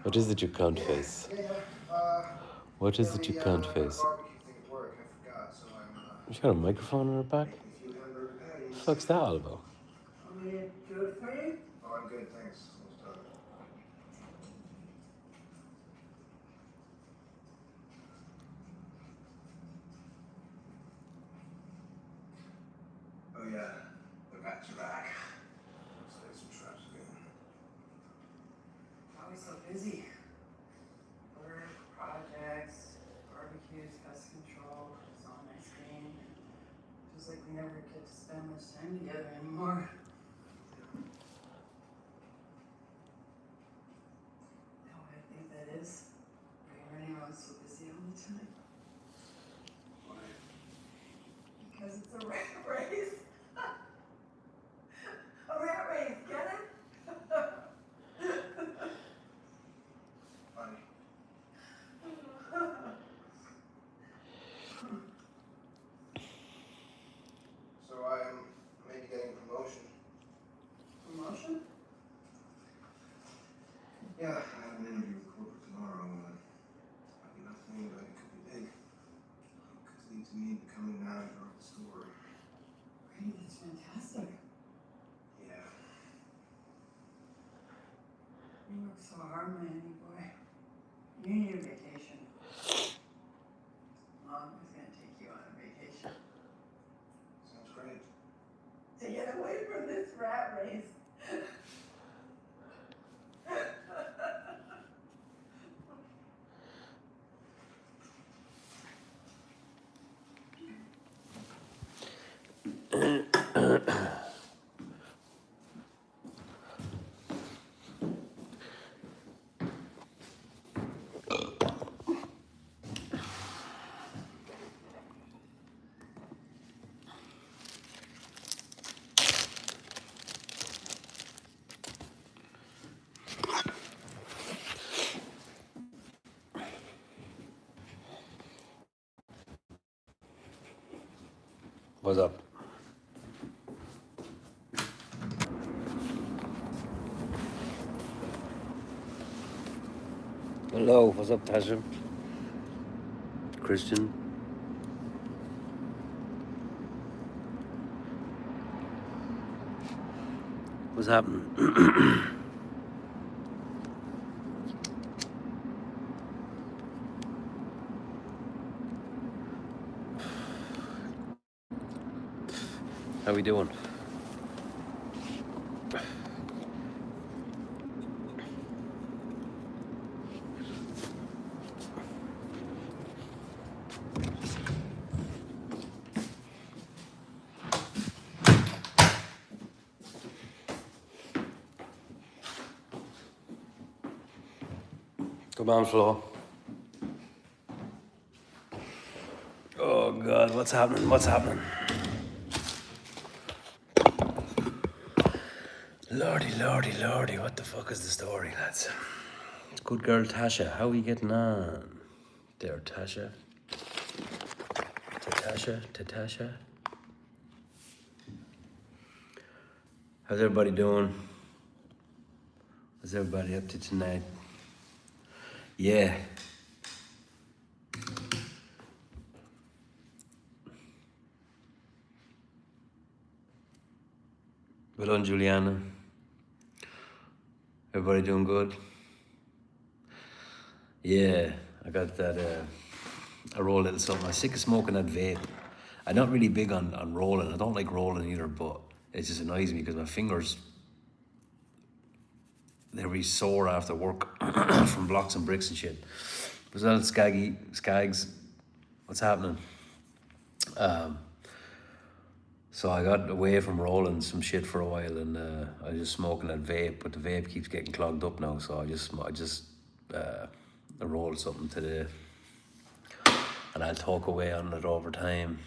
What is it you can't face? What is it you can't face? You got a microphone in her back? What the fuck's that all about? Want me to do it for you? Oh, I'm good, thanks. Almost done. Oh yeah, the bats are back. Let's lay some traps again. Always so busy. Work, projects, barbecues, pest control, it's all nice game. Feels like we never get to spend much time together anymore. You know what I think that is? You're running around so busy all the time. Why? Because it's a rat race. A rat race, get it? Funny. So I am maybe getting promotion. Promotion? Yeah, I have an interview with corporate tomorrow. I'll be nothing, but it could be big. Could lead to me becoming manager of the store. Great, that's fantastic. Yeah. You work so hard, my honey boy. You need a vacation. Mom is gonna take you on a vacation. Sounds great. To get away from this rat race. What's up? Hello, what's up, Tasha? Christian? What's happening? How we doing? Come on, Flo. Oh God, what's happening? What's happening? Lordy, lordy, lordy, what the fuck is the story, lads? Good girl Tasha, how are we getting on? There, Tasha. Tasha. How's everybody doing? What's everybody up to tonight? Yeah. Well done, Juliana. Everybody doing good? Yeah, I got that, I roll a little something. I'm sick of smoking that vape. I'm not really big on rolling. I don't like rolling either, but it just annoys me because my fingers, they're really sore after work from blocks and bricks and shit. Was that Skags? What's happening? So I got away from rolling some shit for a while, and I was just smoking that vape, but the vape keeps getting clogged up now. So I just rolled something today, and I'll talk away on it over time.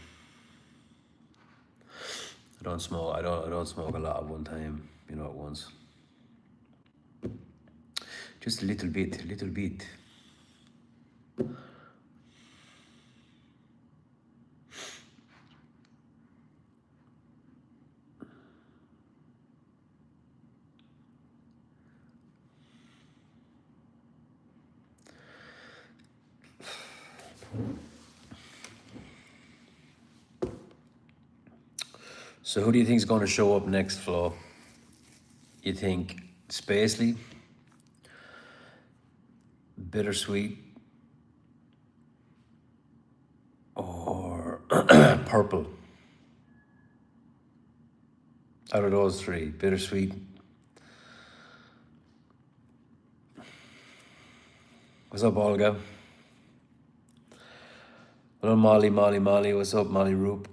I don't smoke a lot at one time, at once. Just a little bit. So who do you think is going to show up next, Flo? You think Spacely, Bittersweet, or Purple? Out of those three, Bittersweet. What's up, Olga? Hello, Molly. What's up, Molly Roop,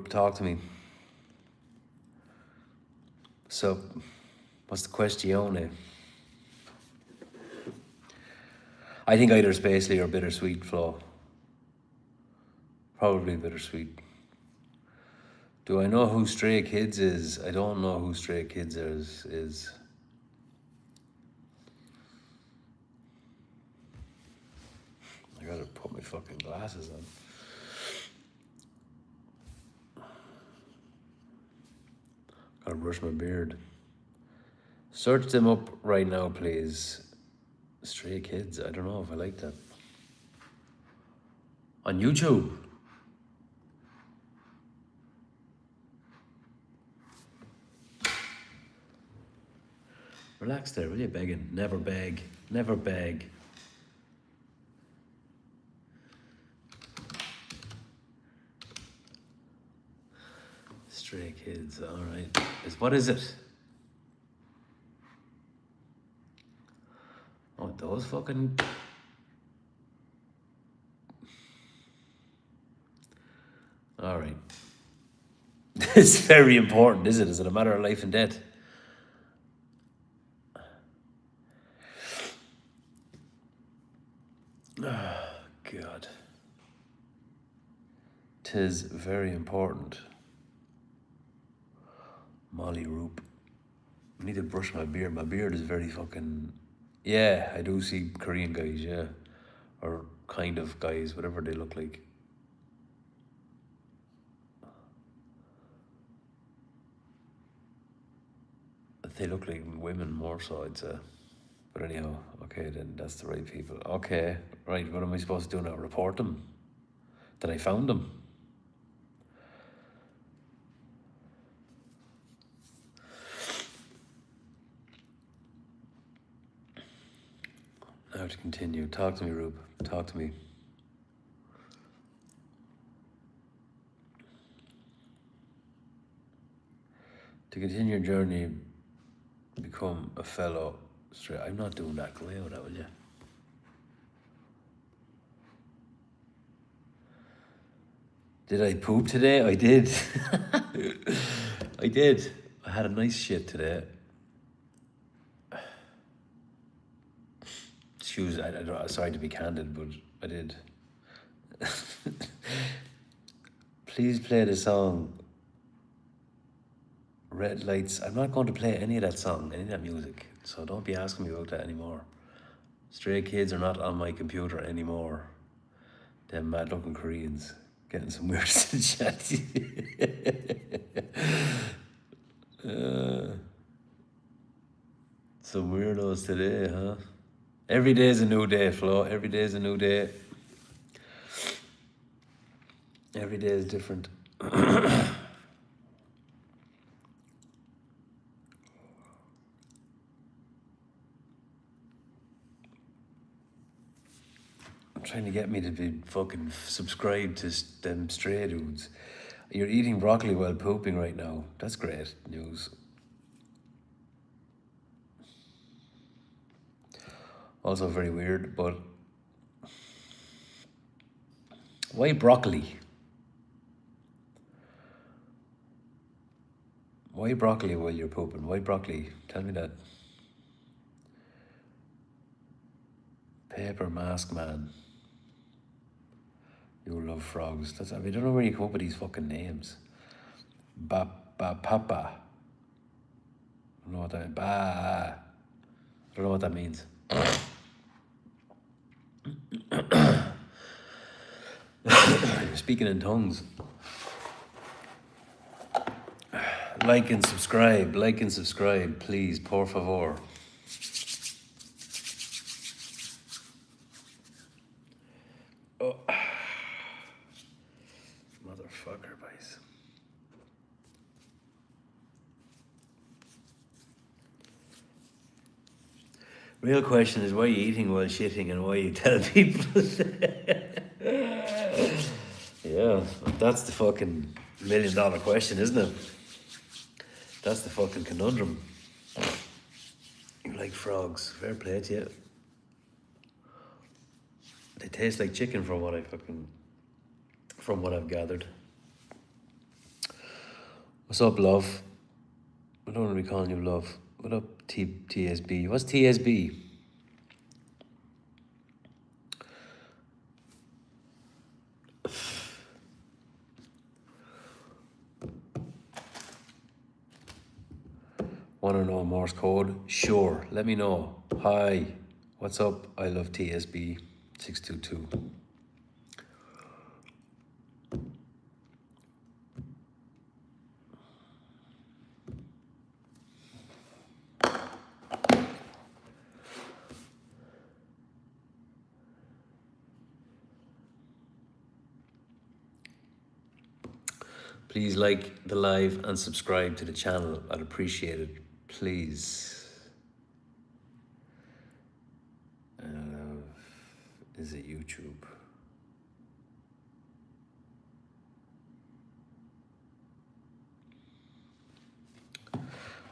talk to me. So, what's the question? I think either Spacely or Bittersweet, Flo. Probably Bittersweet. Do I know who Stray Kids is? I don't know who Stray Kids is. I gotta put my fucking glasses on. Gotta brush my beard. Search them up right now, please. Stray Kids, I don't know if I like that. On YouTube. Relax there, will you, begging? Never beg. Never beg. Stray Kids, alright. What is it? Oh, those fucking... Alright. It's very important, is it? Is it a matter of life and death? Oh, God. 'Tis very important. Molly Roop. I need to brush my beard. My beard is very fucking... Yeah, I do see Korean guys, yeah. Or kind of guys, whatever they look like. They look like women more so, I'd say. But anyhow, okay then, that's the right people. Okay, right, what am I supposed to do now? Report them? That I found them? Now to continue. Talk to me, Rube. Talk to me. To continue your journey, become a fellow straight. I'm not doing that. Go away with that, will you? Did I poop today? I did. I did. I had a nice shit today. Excuse, sorry to be candid, but I did. Please play the song Red Lights. I'm not going to play any of that song, any of that music, so don't be asking me about that anymore. Stray Kids are not on my computer anymore. Them mad looking Koreans getting some weird chat. Some weirdos today, huh? Every day is a new day, Flo. Every day is a new day. Every day is different. I'm trying to get me to be fucking subscribed to them stray dudes. You're eating broccoli while pooping right now. That's great news. Also very weird, but why broccoli? Why broccoli while you're pooping? Why broccoli? Tell me that. Paper Mask Man. You love frogs. I don't know where you come up with these fucking names. Papa. I don't know what that. I don't know what that means. You're speaking in tongues. Like and subscribe, please, por favor. fucker, boys. Real question is why are you eating while shitting and why you tell people? Yeah, that's the fucking $1 million question, isn't it? That's the fucking conundrum. You like frogs? Fair play to you. They taste like chicken from what I've gathered. What's up, love? I don't want to be calling you love. What up, TSB? What's TSB? Want to know Morse code? Sure, let me know. Hi, what's up? I love TSB 622. Please like the live and subscribe to the channel. I'd appreciate it. Please. Is it YouTube?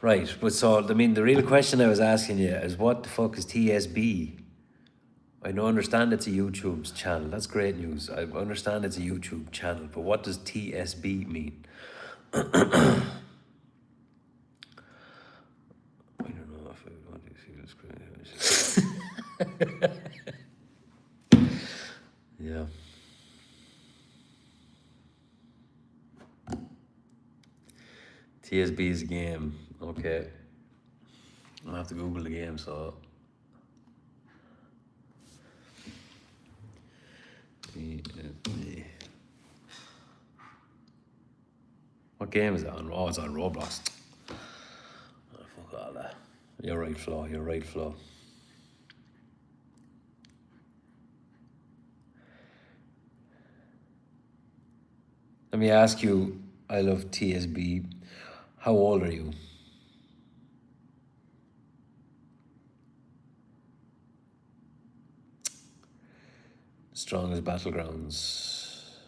Right, but so, I mean, the real question I was asking you is what the fuck is TSB? I know, understand it's a YouTube channel. That's great news. I understand it's a YouTube channel, but what does TSB mean? I don't know if I want to see the screen. Yeah. TSB's game. Okay. I'll have to Google the game, so. TSB. What game is it on? Oh, it's on Roblox. Oh, fuck all that. You're right, Flo. You're right, Flo. Let me ask you, I love TSB. How old are you? Strong as Battlegrounds.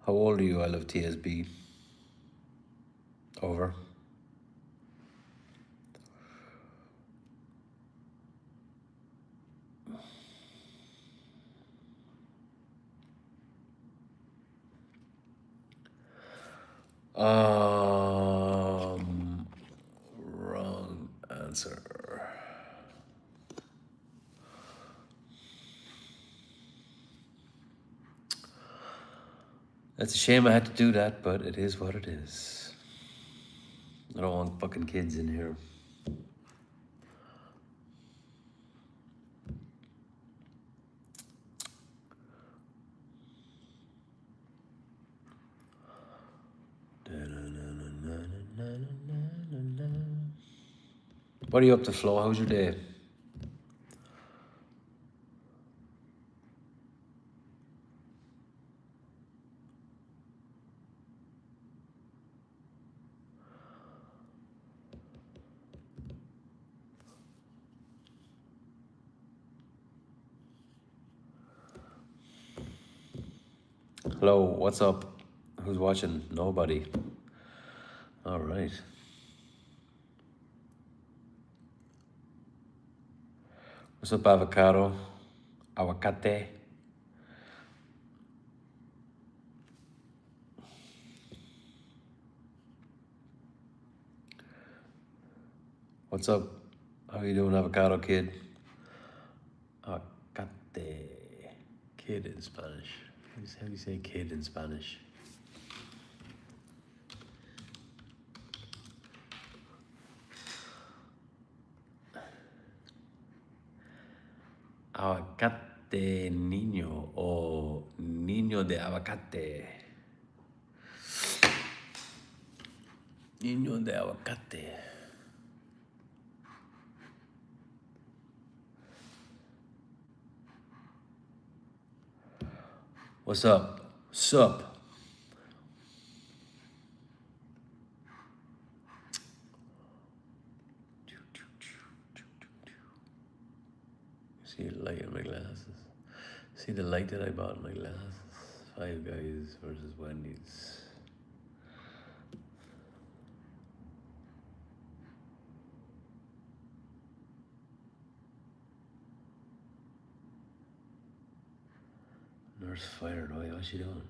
How old are you? I love TSB. Over. Wrong answer. It's a shame I had to do that, but it is what it is. I don't want fucking kids in here. What are you up to, Flo? How's your day? Hello, what's up? Who's watching? Nobody. All right. What's up, avocado? Aguacate. What's up? How you doing, avocado kid? Aguacate. Kid in Spanish. How do you say kid in Spanish? Aguacate niño o niño de aguacate. Niño de aguacate. What's up? Sup? See the light in my glasses. See the light that I bought in my glasses. Five Guys versus Wendy's. Nurse fired. Why? What's she doing?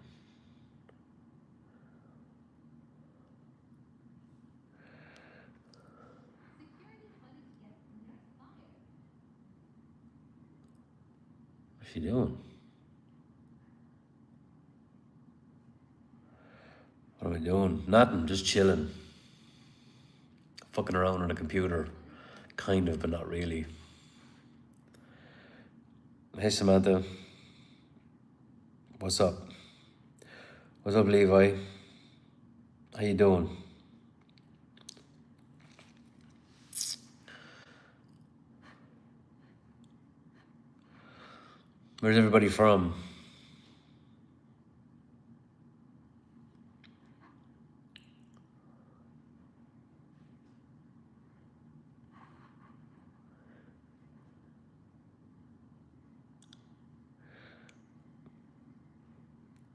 What's she doing? What am I doing? Nothing. Just chilling. Fucking around on the computer. Kind of, but not really. Hey, Samantha. What's up? What's up, Levi? How you doing? Where's everybody from?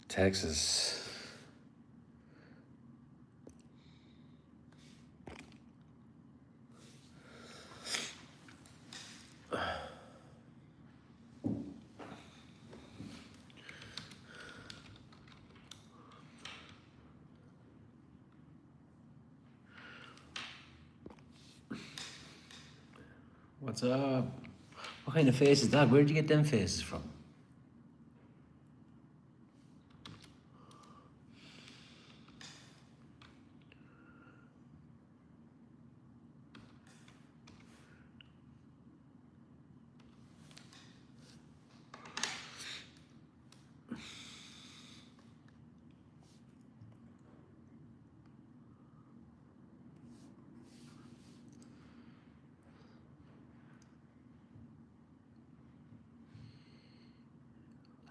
Texas. What's up? What kind of face is that? Where'd you get them faces from?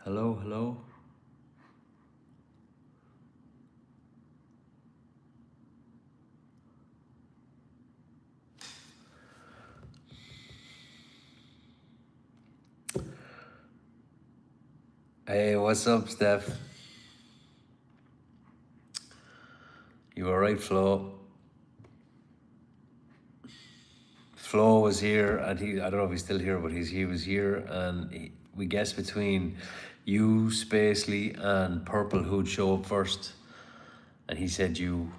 Hello, hello? Hey, what's up, Steph? You alright, Flo? Flo was here, and I don't know if he's still here, but he was here, and we guessed between you, Spacely, and Purple who'd show up first. And he said you,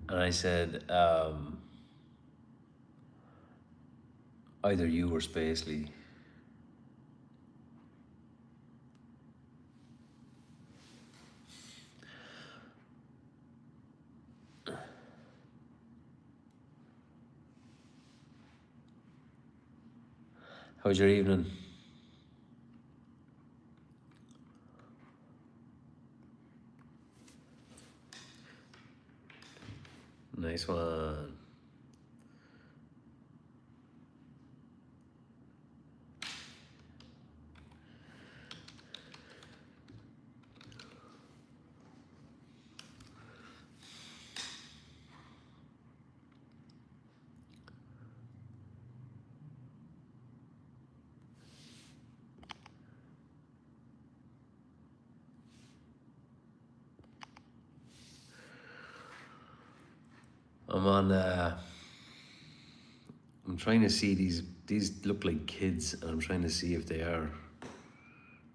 and I said either you or Spacely. How's your evening? Nice one. I'm trying to see these look like kids, and I'm trying to see if they are,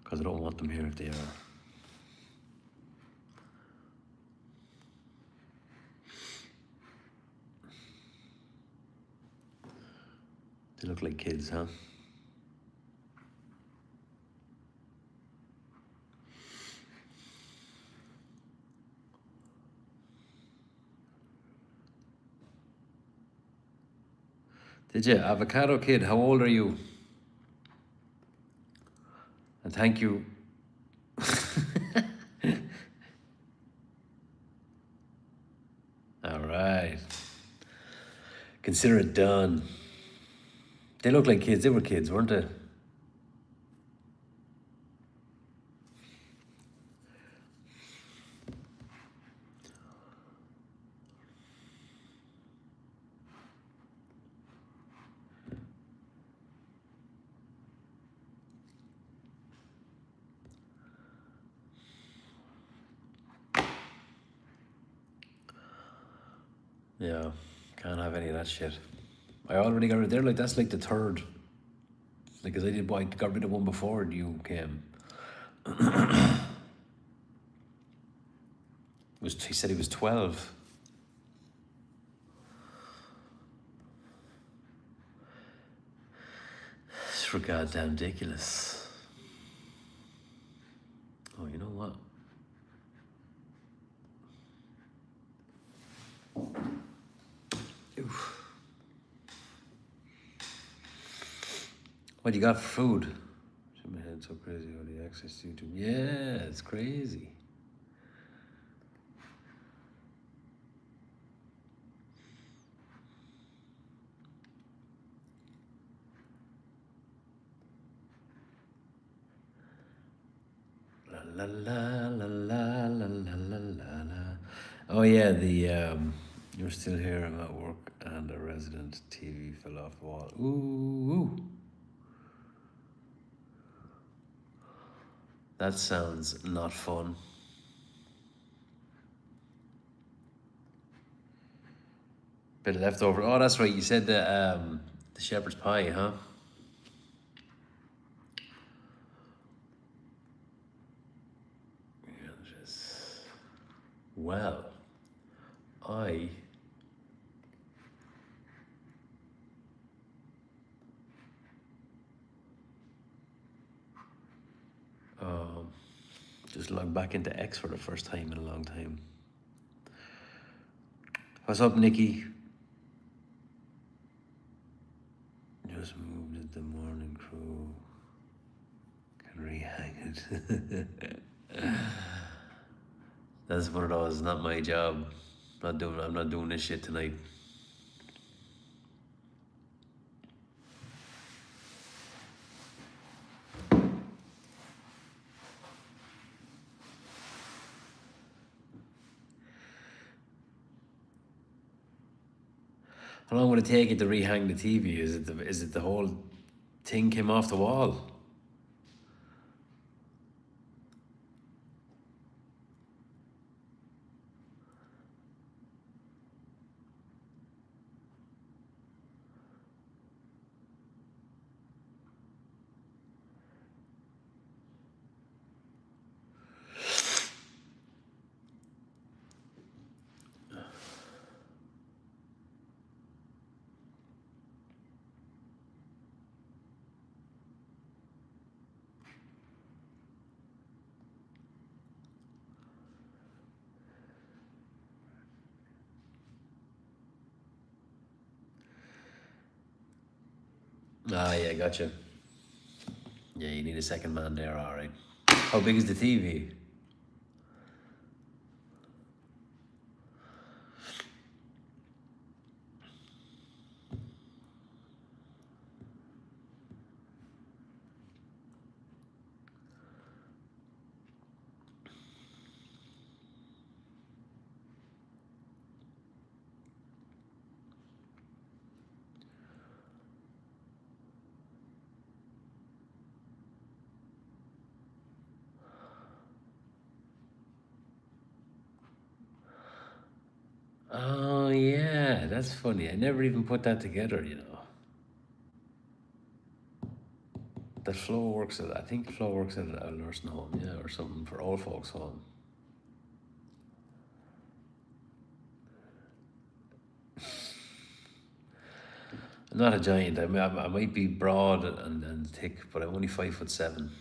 because I don't want them here if they are. They look like kids, huh? Did you? Avocado Kid, how old are you? And thank you. All right. Consider it done. They look like kids. They were kids, weren't they? Yeah, can't have any of that shit. I already got rid. They're like that's like the third. Like, 'cause I got rid of one before you came. He said he was 12. It's for goddamn ridiculous. Oh, you know what? Oof. What you got for food? My head's so crazy how the access to YouTube. Yeah, it's crazy. La la la la la la la la la. Oh yeah, you're still here. I'm at work, and a resident TV fell off the wall. Ooh. That sounds not fun. Bit of leftover. Oh, that's right. You said the shepherd's pie, huh? Well, I just logged back into X for the first time in a long time. What's up, Nikki? Just moved it. The morning crew can rehang it. That's one of those. Not my job. I'm not doing this shit tonight. How long would it take you to rehang the TV? Is it the whole thing came off the wall? Ah, yeah, gotcha. Yeah, you need a second man there, all right. How big is the TV? Oh, yeah, that's funny. I never even put that together, you know. That I think Flo works at a nursing home, yeah, or something for old folks home. I'm not a giant. I might be broad and thick, but I'm only 5'7".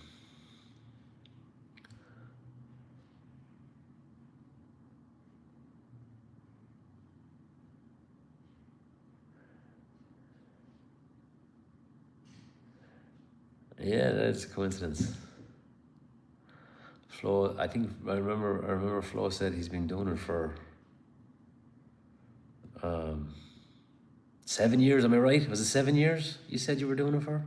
Yeah, that's a coincidence. Flo, I remember Flo said he's been doing it for 7 years. Am I right? Was it 7 years? You said you were doing it for?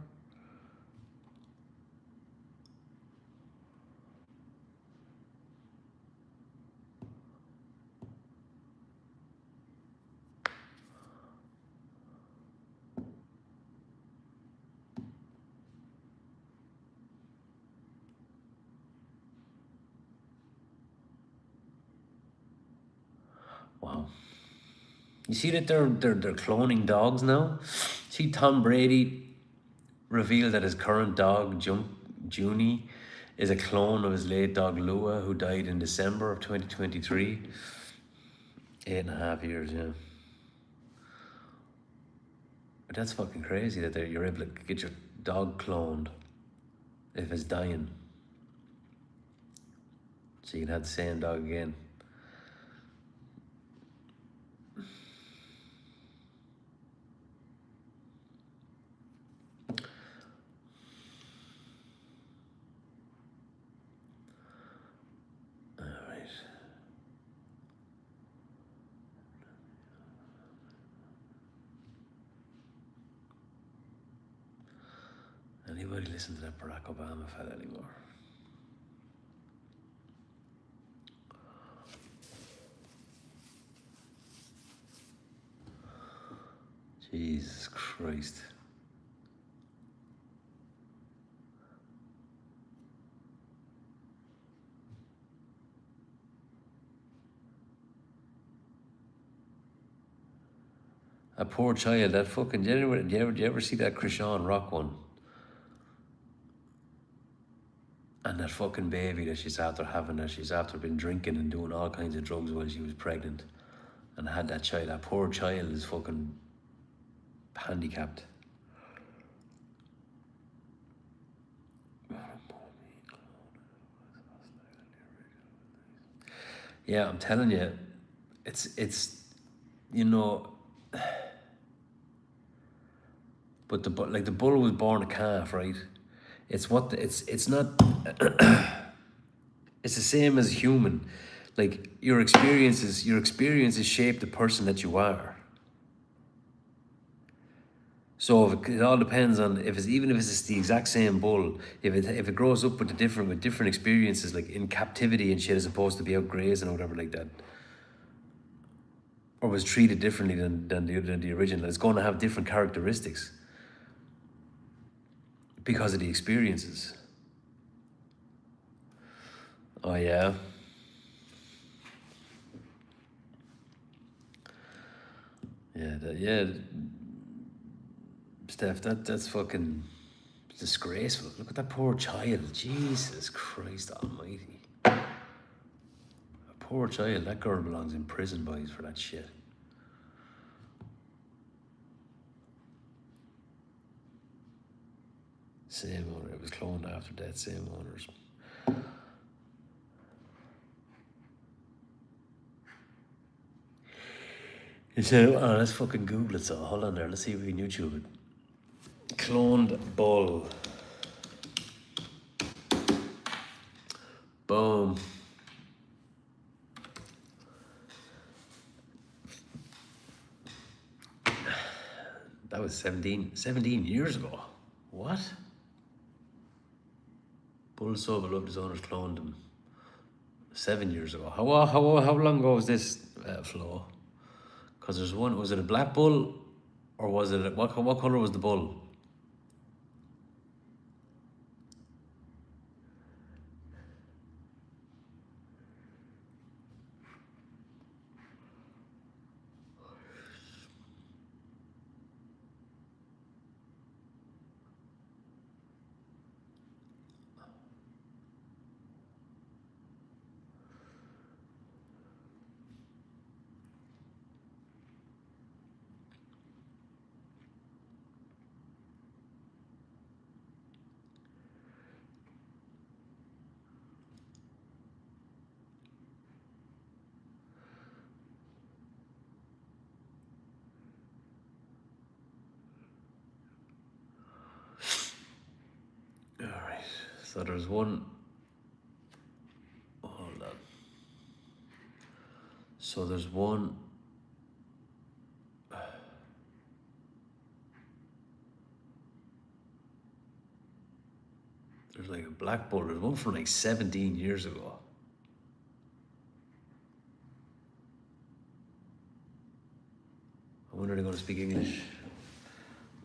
Wow. You see that they're cloning dogs now? See, Tom Brady revealed that his current dog, Junie, is a clone of his late dog Lua, who died in December of 2023. 8.5 years, yeah. But that's fucking crazy that you're able to get your dog cloned if it's dying. So you can have the same dog again. Anybody listen to that Barack Obama fella anymore? Jesus Christ. A poor child, that fucking, do you ever see that Krishan Rock one? And that fucking baby that she's after having, that she's after been drinking and doing all kinds of drugs while she was pregnant and had that child. That poor child is fucking handicapped. Yeah, I'm telling you, it's you know, but the bull was born a calf, right? It's not. It's the same as a human. Like your experiences shape the person that you are. So it all depends on if it's the exact same bull, if it grows up with different experiences, like in captivity and shit, as opposed to be out grazing or whatever like that, or was treated differently than the original, it's going to have different characteristics because of the experiences. Oh yeah. Yeah, Steph, that's fucking disgraceful. Look at that poor child. Jesus Christ almighty. A poor child. That girl belongs in prison, boys, for that shit. Same owner. It was cloned after death. Same owners. He said, oh, let's fucking Google it. So hold on there. Let's see if we can YouTube it. Cloned bull. Boom. That was 17 years ago. What? Bull so beloved his owners cloned him 7 years ago. How long ago was this, Flo? Because there's one. Was it a black bull, or was it what color was the bull? All right. So there's one. Hold on. So there's one. There's like a black bull. There's one from like 17 years ago. I wonder if they're going to speak English.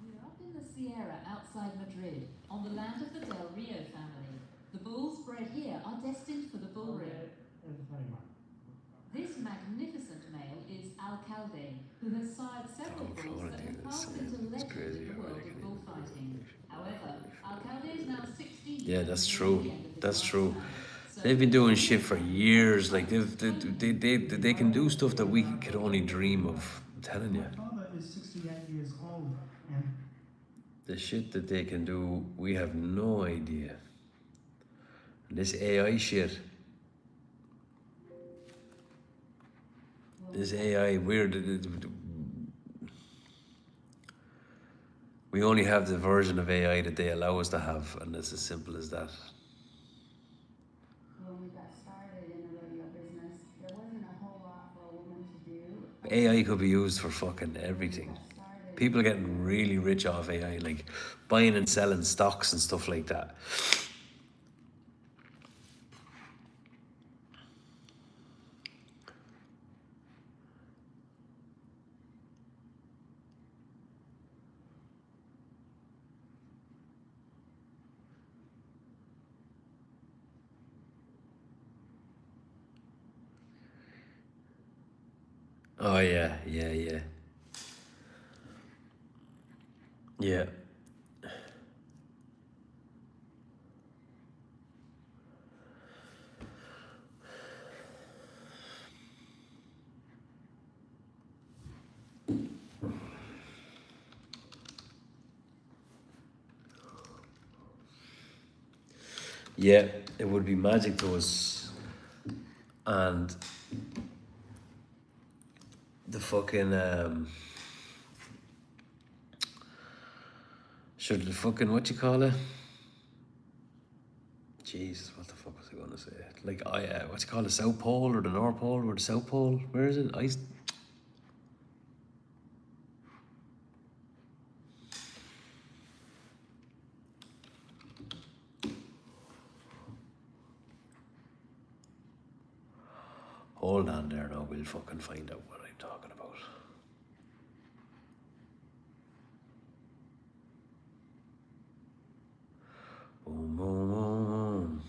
We're up in the Sierra outside Madrid, on the land of the Del Rio family. The bulls bred here are destined for the bull ring. This magnificent male is Alcalde, who has sired several bulls that have passed into legend in the world of bullfighting. However, Alcalde is now 16. Yeah, and that's near true. the end of his That's true. lifespan. So They've been doing what shit is for that? years. Like they can do stuff that we could only dream of. I'm telling you, My father is 68 years old, and the shit that they can do, we have no idea. And this AI shit, this AI, we only have the version of AI that they allow us to have, and it's as simple as that. When we got started in the rodeo business, there wasn't a whole lot for a woman to do. AI could be used for fucking everything. People are getting really rich off AI, like buying and selling stocks and stuff like that. Oh yeah. Yeah. Yeah, it would be magic to us. And the fucking should the fucking what you call it? Jesus, what the fuck was I gonna say? Like what you call the South Pole or the North Pole or the South Pole? Where is it? Ice. Hold on there now, we'll fucking find out what I'm talking about. Boom, boom, boom, boom.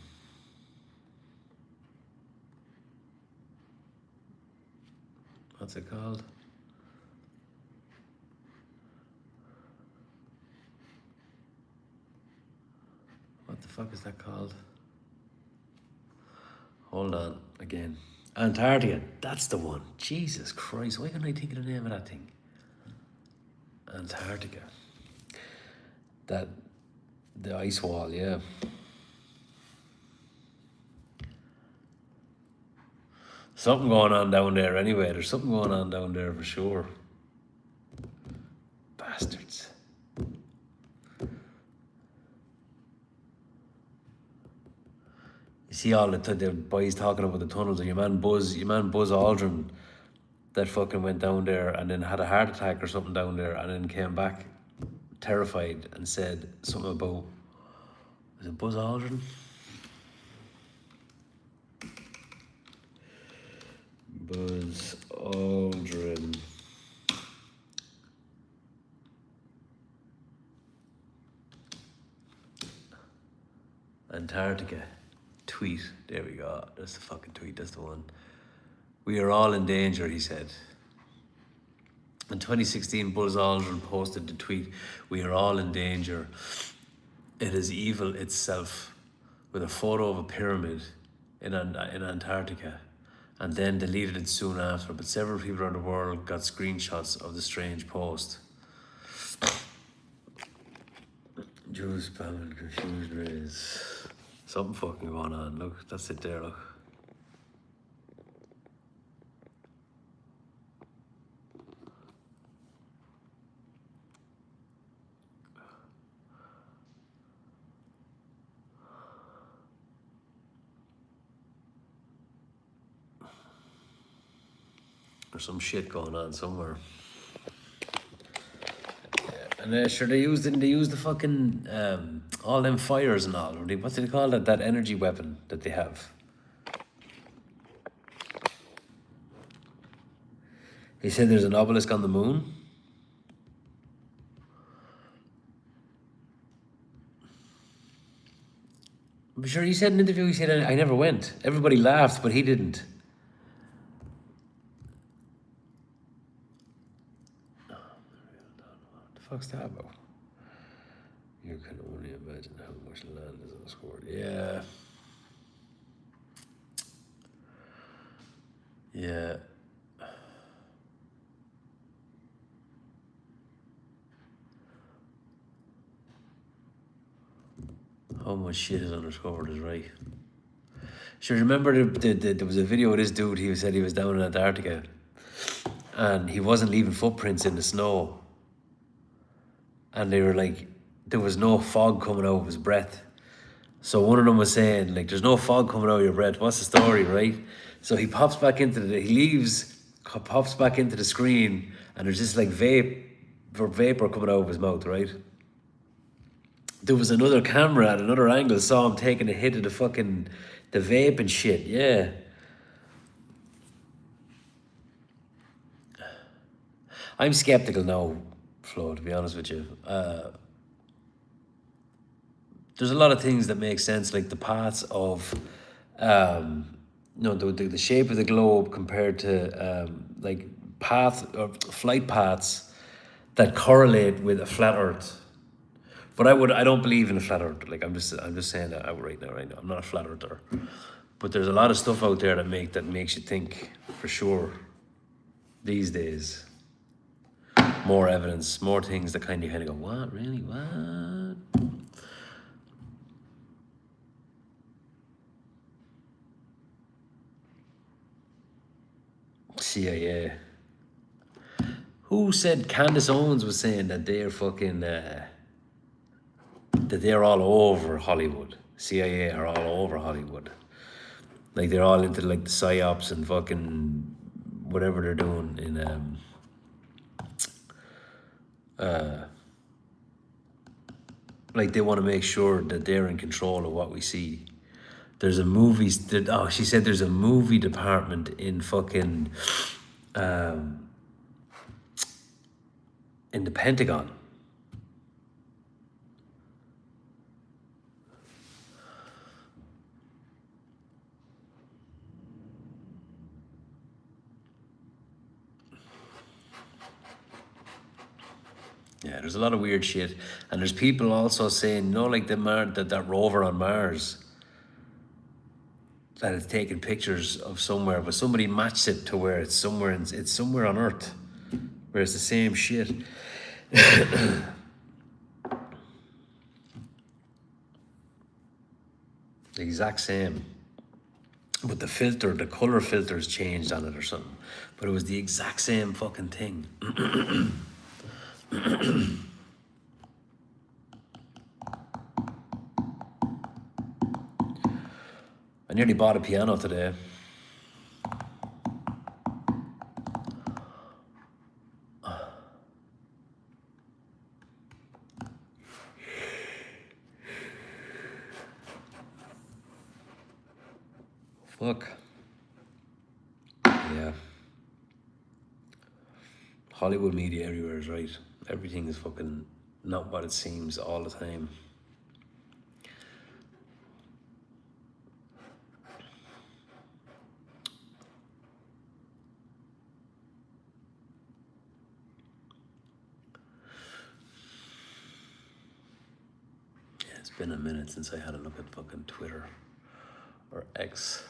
What's it called? What the fuck is that called? Hold on, again. Antarctica, that's the one. Jesus Christ, why can't I think of the name of that thing? Antarctica. The ice wall, yeah. Something going on down there anyway. There's something going on down there for sure. Bastards. You see all the boys talking about the tunnels, and your man Buzz Aldrin that fucking went down there and then had a heart attack or something down there and then came back terrified and said something about, was it Buzz Aldrin? Buzz Aldrin. Antarctica. Tweet. There we go. That's the fucking tweet. That's the one. We are all in danger, he said. In 2016, Buzz Aldrin posted the tweet, "We are all in danger. It is evil itself," with a photo of a pyramid in Antarctica, and then deleted it soon after. But several people around the world got screenshots of the strange post. Jews spamming confused rays. Something fucking going on. Look, that's it there, look. There's some shit going on somewhere. And sure, didn't they use the fucking all them fires and all? What do they call that? That energy weapon that they have. He said there's an obelisk on the moon. I'm sure he said in an interview, he said, I never went. Everybody laughed, but he didn't. fuck's that about? You can only imagine how much land is unscored. Yeah. Yeah. How much shit is undiscovered is right. Sure, remember there was a video of this dude, he said he was down in Antarctica and he wasn't leaving footprints in the snow. And they were like, there was no fog coming out of his breath. So one of them was saying, like, there's no fog coming out of your breath. What's the story, right? So he pops back into he leaves, pops back into the screen, and there's just like vapor coming out of his mouth, right? There was another camera at another angle, saw him taking a hit of the vape and shit, yeah. I'm skeptical now, Flo, to be honest with you. There's a lot of things that make sense, like the paths of, the shape of the globe compared to like flight paths that correlate with a flat Earth. But I don't believe in a flat Earth. Like I'm just saying that out right now. I'm not a flat earther. But there's a lot of stuff out there that makes you think for sure. These days, more evidence, more things that kind of go, what really, what? CIA. Who said Candace Owens was saying that they're fucking that they're all over Hollywood? CIA are all over Hollywood. Like they're all into like the psyops and fucking whatever they're doing in like they want to make sure that they're in control of what we see. There's a movie. She said there's a movie department in fucking in the Pentagon. Yeah, there's a lot of weird shit, and there's people also saying, like that rover on Mars, that it's taking pictures of somewhere, but somebody matched it to where it's somewhere on Earth, where it's the same shit. The exact same, but the color filter's changed on it or something, but it was the exact same fucking thing. I nearly bought a piano today. Fuck. Yeah. Hollywood media everywhere is right. Everything is fucking not what it seems all the time. Yeah, it's been a minute since I had a look at fucking Twitter or X.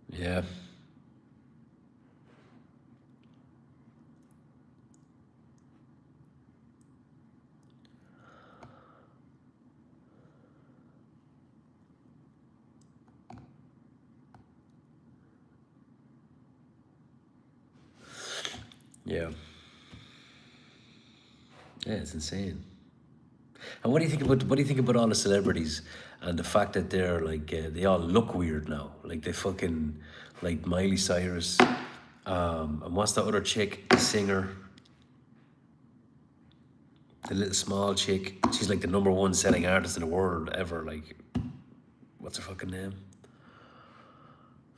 Yeah. Yeah. Yeah, it's insane. And what do you think about all the celebrities and the fact that they're like they all look weird now? Like they fucking like Miley Cyrus, and what's that other chick, the singer? The little small chick. She's like the #1 selling artist in the world ever. Like, what's her fucking name?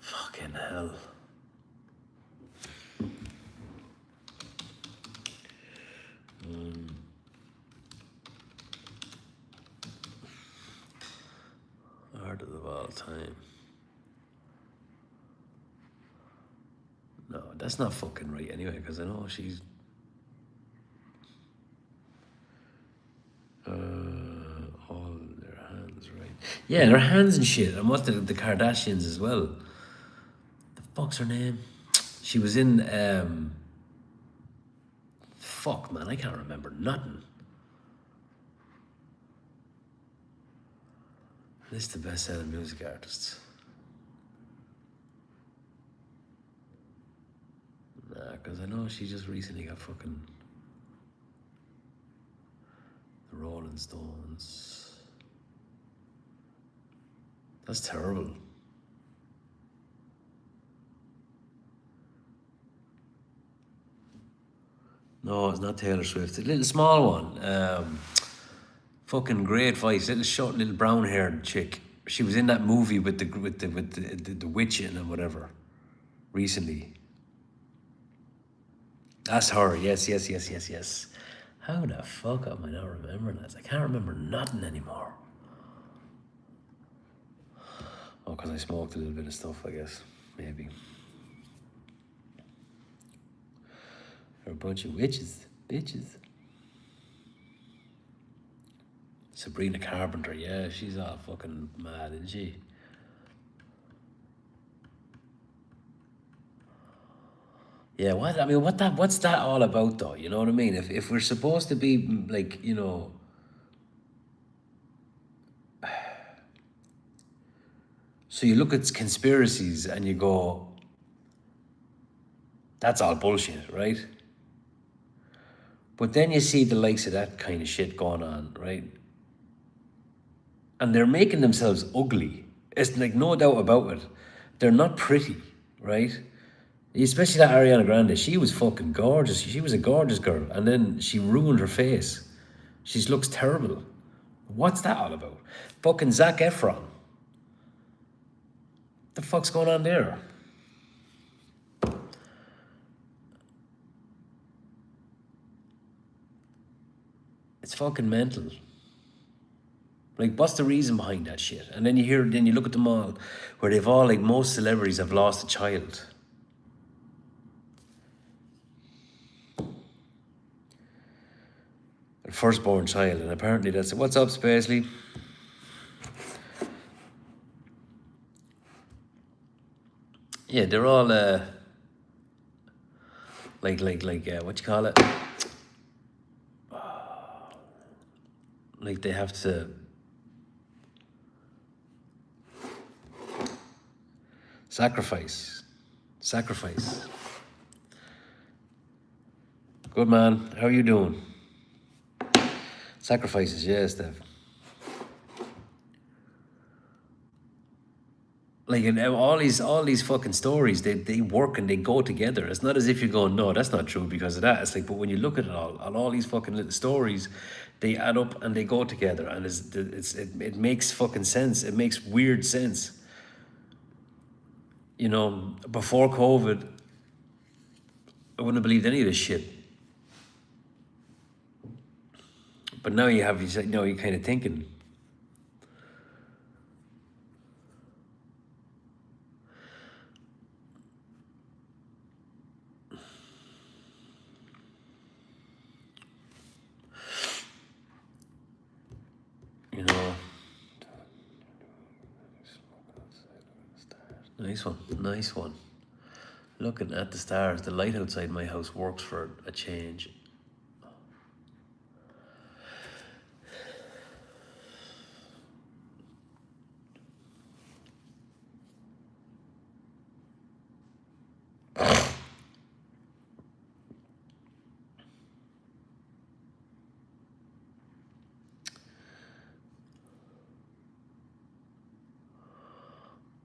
Fucking hell. Artist of all time. That's not fucking right anyway, because I know she's... all their hands, right? Yeah, their hands and shit. And what the Kardashians as well. The fuck's her name? She was in fuck man, I can't remember nothing. List of best selling music artists. Nah, because I know she just recently got fucking the Rolling Stones. That's terrible. No, it's not Taylor Swift. A little small one. Fucking great voice. Little short, little brown-haired chick. She was in that movie with the witch in and whatever. Recently. That's her. Yes. How the fuck am I not remembering that? I can't remember nothing anymore. Oh, because I smoked a little bit of stuff, I guess. Maybe. They're a bunch of witches. Bitches. Sabrina Carpenter, yeah, she's all fucking mad, isn't she? Yeah, what's that all about though? You know what I mean? If we're supposed to be like, you know, so you look at conspiracies and you go, that's all bullshit, right? But then you see the likes of that kind of shit going on, right? And they're making themselves ugly. It's like no doubt about it. They're not pretty, right? Especially that Ariana Grande. She was fucking gorgeous. She was a gorgeous girl. And then she ruined her face. She looks terrible. What's that all about? Fucking Zac Efron. The fuck's going on there? It's fucking mental. Like, what's the reason behind that shit? And then you look at them all, where they've all, like, most celebrities have lost a child. A firstborn child, and apparently that's it. What's up, Spacely? Yeah, they're all, what you call it? Like, they have to... Sacrifice. Good man. How are you doing? Sacrifices, yeah, Steph. Like, and all these fucking stories, they work and they go together. It's not as if you're going, no, that's not true because of that. It's like, but when you look at it all these fucking little stories, they add up and they go together, and it makes fucking sense. It makes weird sense. You know, before COVID, I wouldn't have believed any of this shit. But now you're kind of thinking. You know. Nice one. Looking at the stars, the light outside my house works for a change.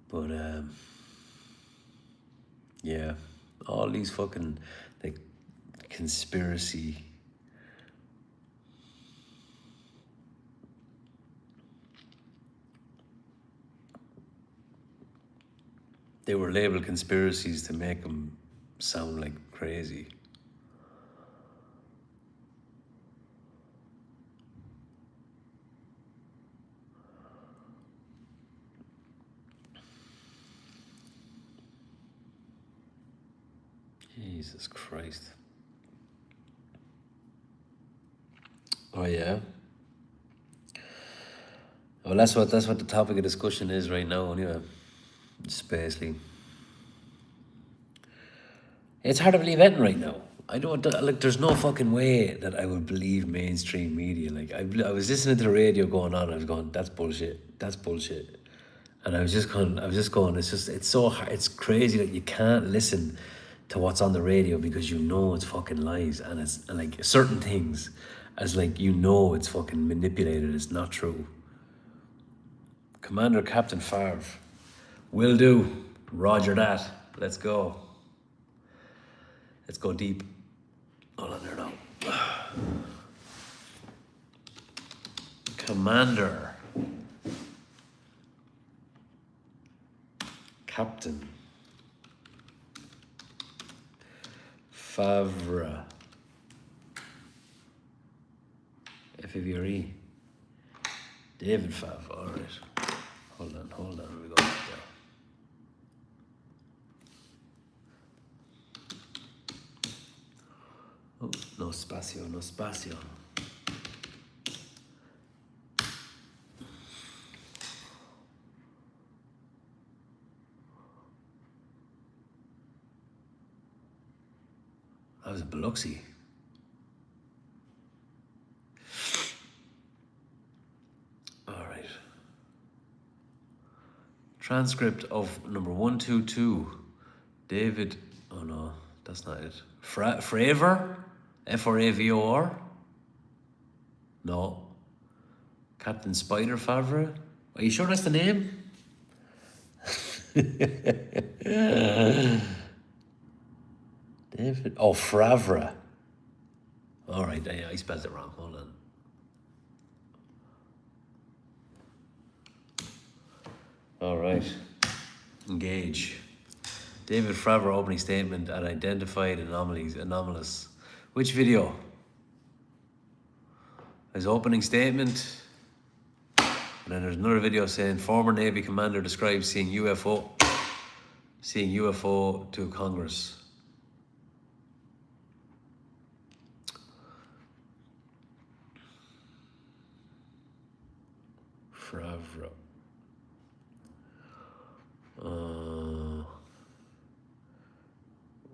But yeah, all these fucking like conspiracy. They were labeled conspiracies to make them sound like crazy. Jesus Christ. Oh yeah. Well, that's what the topic of discussion is right now. Anyway, just basically, it's hard to believe anything right now. I don't like. There's no fucking way that I would believe mainstream media. Like I was listening to the radio going on. I was going, that's bullshit. That's bullshit. And I was just going. It's so hard. It's crazy that you can't listen to what's on the radio because you know it's fucking lies, and it's and like certain things, as like you know it's fucking manipulated. It's not true. Commander Captain Favre. Will do. Roger that. Let's go. Let's go deep. Hold on there now. Commander. Captain. Favre. F-A-V-R-E. David Favre. Alright. Hold on. We go back there. Oh, no spacio. I was in Biloxi. All right. Transcript of number 122. David. Oh no, that's not it. Fravor? F-R-A-V-O-R? No. Captain Spider Favre? Are you sure that's the name? David. Oh, Favre. All right, I spelled it wrong. Hold on. All right. Engage. David Favre opening statement and identified anomalous. Which video? His opening statement. And then there's another video saying former Navy commander describes seeing UFO to Congress. Favre.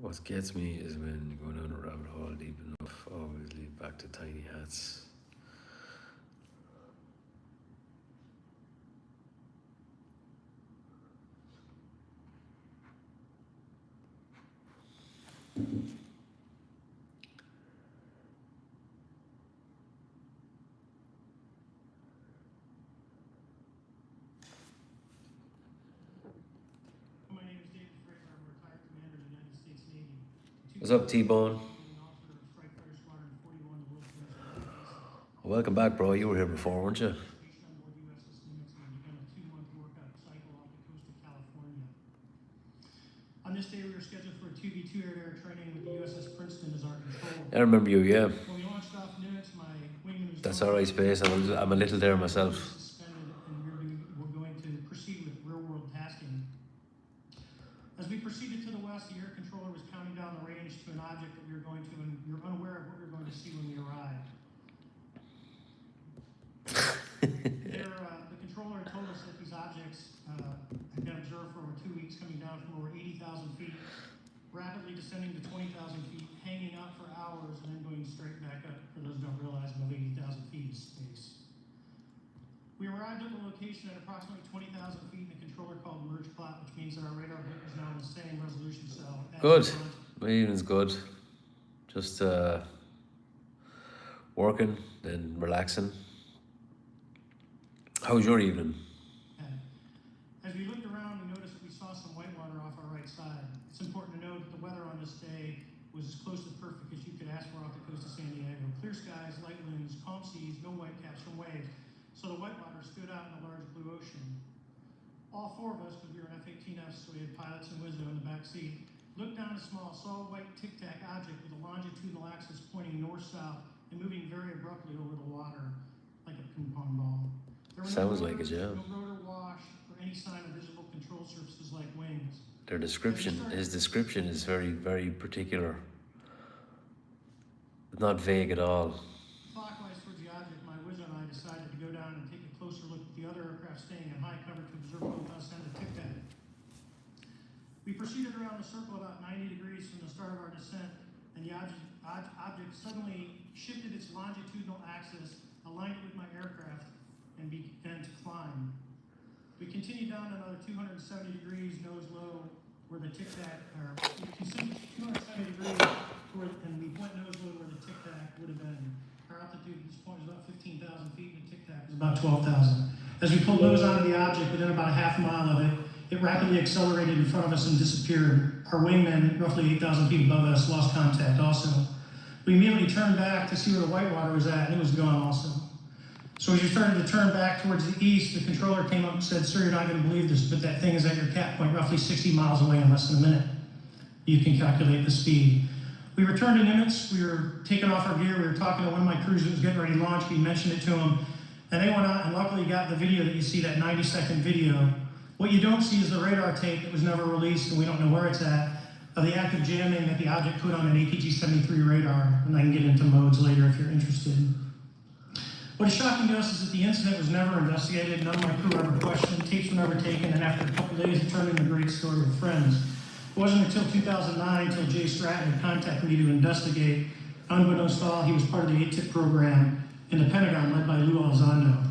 What gets me is when you go down a rabbit hole deep enough, always lead back to tiny hats. My name is David Fraser. I'm a retired commander of the United States Navy. What's up, T-Bone? Welcome back, bro. You were here before, weren't you? On this day, we were scheduled for a 2v2 air-to-air training with the USS Princeton as our control. I remember you, yeah. When we launched off Newitz, my wingman was... That's alright, Space. I'm a little there myself. ...suspended, and we're going to proceed with real-world tasking. As we proceeded to the west, the air controller was counting down the range to an object that we were going to, and we were unaware of what we were going to see when we arrived. The controller told us that these objects had been observed for over 2 weeks, coming down from over 80,000 feet, rapidly descending to 20,000 feet, hanging out for hours, and then going straight back up. For those who don't realize, above 80,000 feet is space. We arrived at the location at approximately 20,000 feet in a controller called merge plot, which means that our radar blip is now in the same resolution cell. Good. My evening's good. Just working and relaxing. How was your evening? As we looked around, we noticed that we saw some whitewater off our right side. It's important to note that the weather on this day was as close to perfect as you could ask for off the coast of San Diego. Clear skies, light winds, calm seas, no whitecaps from waves. So the whitewater stood out in a large blue ocean. All four of us, because we were in F-18Fs, so we had pilots and Wizzo in the back seat, looked down a small, solid white tic-tac object with a longitudinal axis pointing north-south and moving very abruptly over the water like a ping-pong ball. Sounds like it, yeah. No rotor wash or any sign of visible control surfaces like wings. his description is very, very particular. Not vague at all. Clockwise towards the object, my wizard and I decided to go down and take a closer look at the other aircraft staying in high cover to observe both us and the Tic Tac. We proceeded around the circle about 90 degrees from the start of our descent, and the object suddenly shifted its longitudinal axis, aligned it with my aircraft, and began to climb. We continued down another 270 degrees nose low where the Tic Tac, or 270 degrees, and we went nose low where the Tic Tac would have been. Our altitude at this point was about 15,000 feet, and the Tic Tac was about 12,000. As we pulled nose onto the object, within about a half mile of it, it rapidly accelerated in front of us and disappeared. Our wingmen, roughly 8,000 feet above us, lost contact also. We immediately turned back to see where the whitewater was at, and it was gone also. So as you started to turn back towards the east, the controller came up and said, "Sir, you're not going to believe this, but that thing is at your cap point roughly 60 miles away in less than a minute. You can calculate the speed." We returned to Nimitz. We were taking off our gear. We were talking to one of my crews that was getting ready to launch. We mentioned it to him, and they went out and luckily got the video that you see, that 90-second video. What you don't see is the radar tape that was never released, and we don't know where it's at, of the active jamming that the object put on an APG-73 radar, and I can get into modes later if you're interested. What is shocking to us is that the incident was never investigated, none of my crew ever questioned, tapes were never taken, and after a couple days it turned into a great story with friends. It wasn't until 2009 until Jay Stratton had contacted me to investigate. Unbeknownst to all, he was part of the ATIP program in the Pentagon led by Lou Elizondo.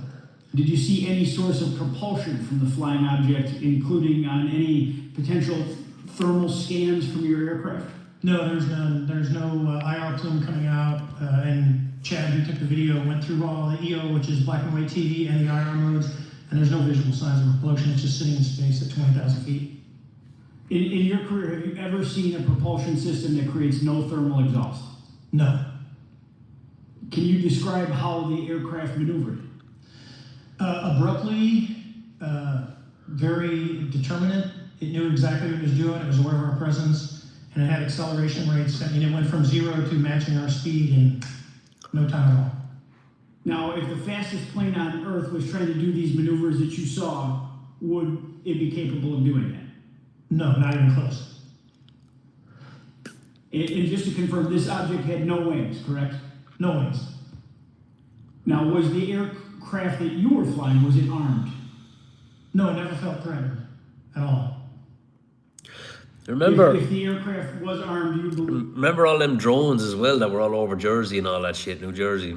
Did you see any source of propulsion from the flying object, including on any potential thermal scans from your aircraft? No, there's none. There's no IR plume coming out, and Chad, who took the video, went through all the EO, which is black and white TV, and the IR modes, and there's no visual signs of propulsion. It's just sitting in space at 20,000 feet. In your career, have you ever seen a propulsion system that creates no thermal exhaust? No. Can you describe how the aircraft maneuvered? Abruptly, very determinate. It knew exactly what it was doing. It was aware of our presence, and it had acceleration rates. I mean, it went from 0 to matching our speed in no time at all. Now, if the fastest plane on Earth was trying to do these maneuvers that you saw, would it be capable of doing that? No, not even close. And just to confirm, this object had no wings, correct? No wings. Now, was the aircraft that you were flying, was it armed? No, it never felt threatened at all. Remember, If the aircraft was armed, you believe? remember all them drones as well that were all over Jersey and all that shit, New Jersey.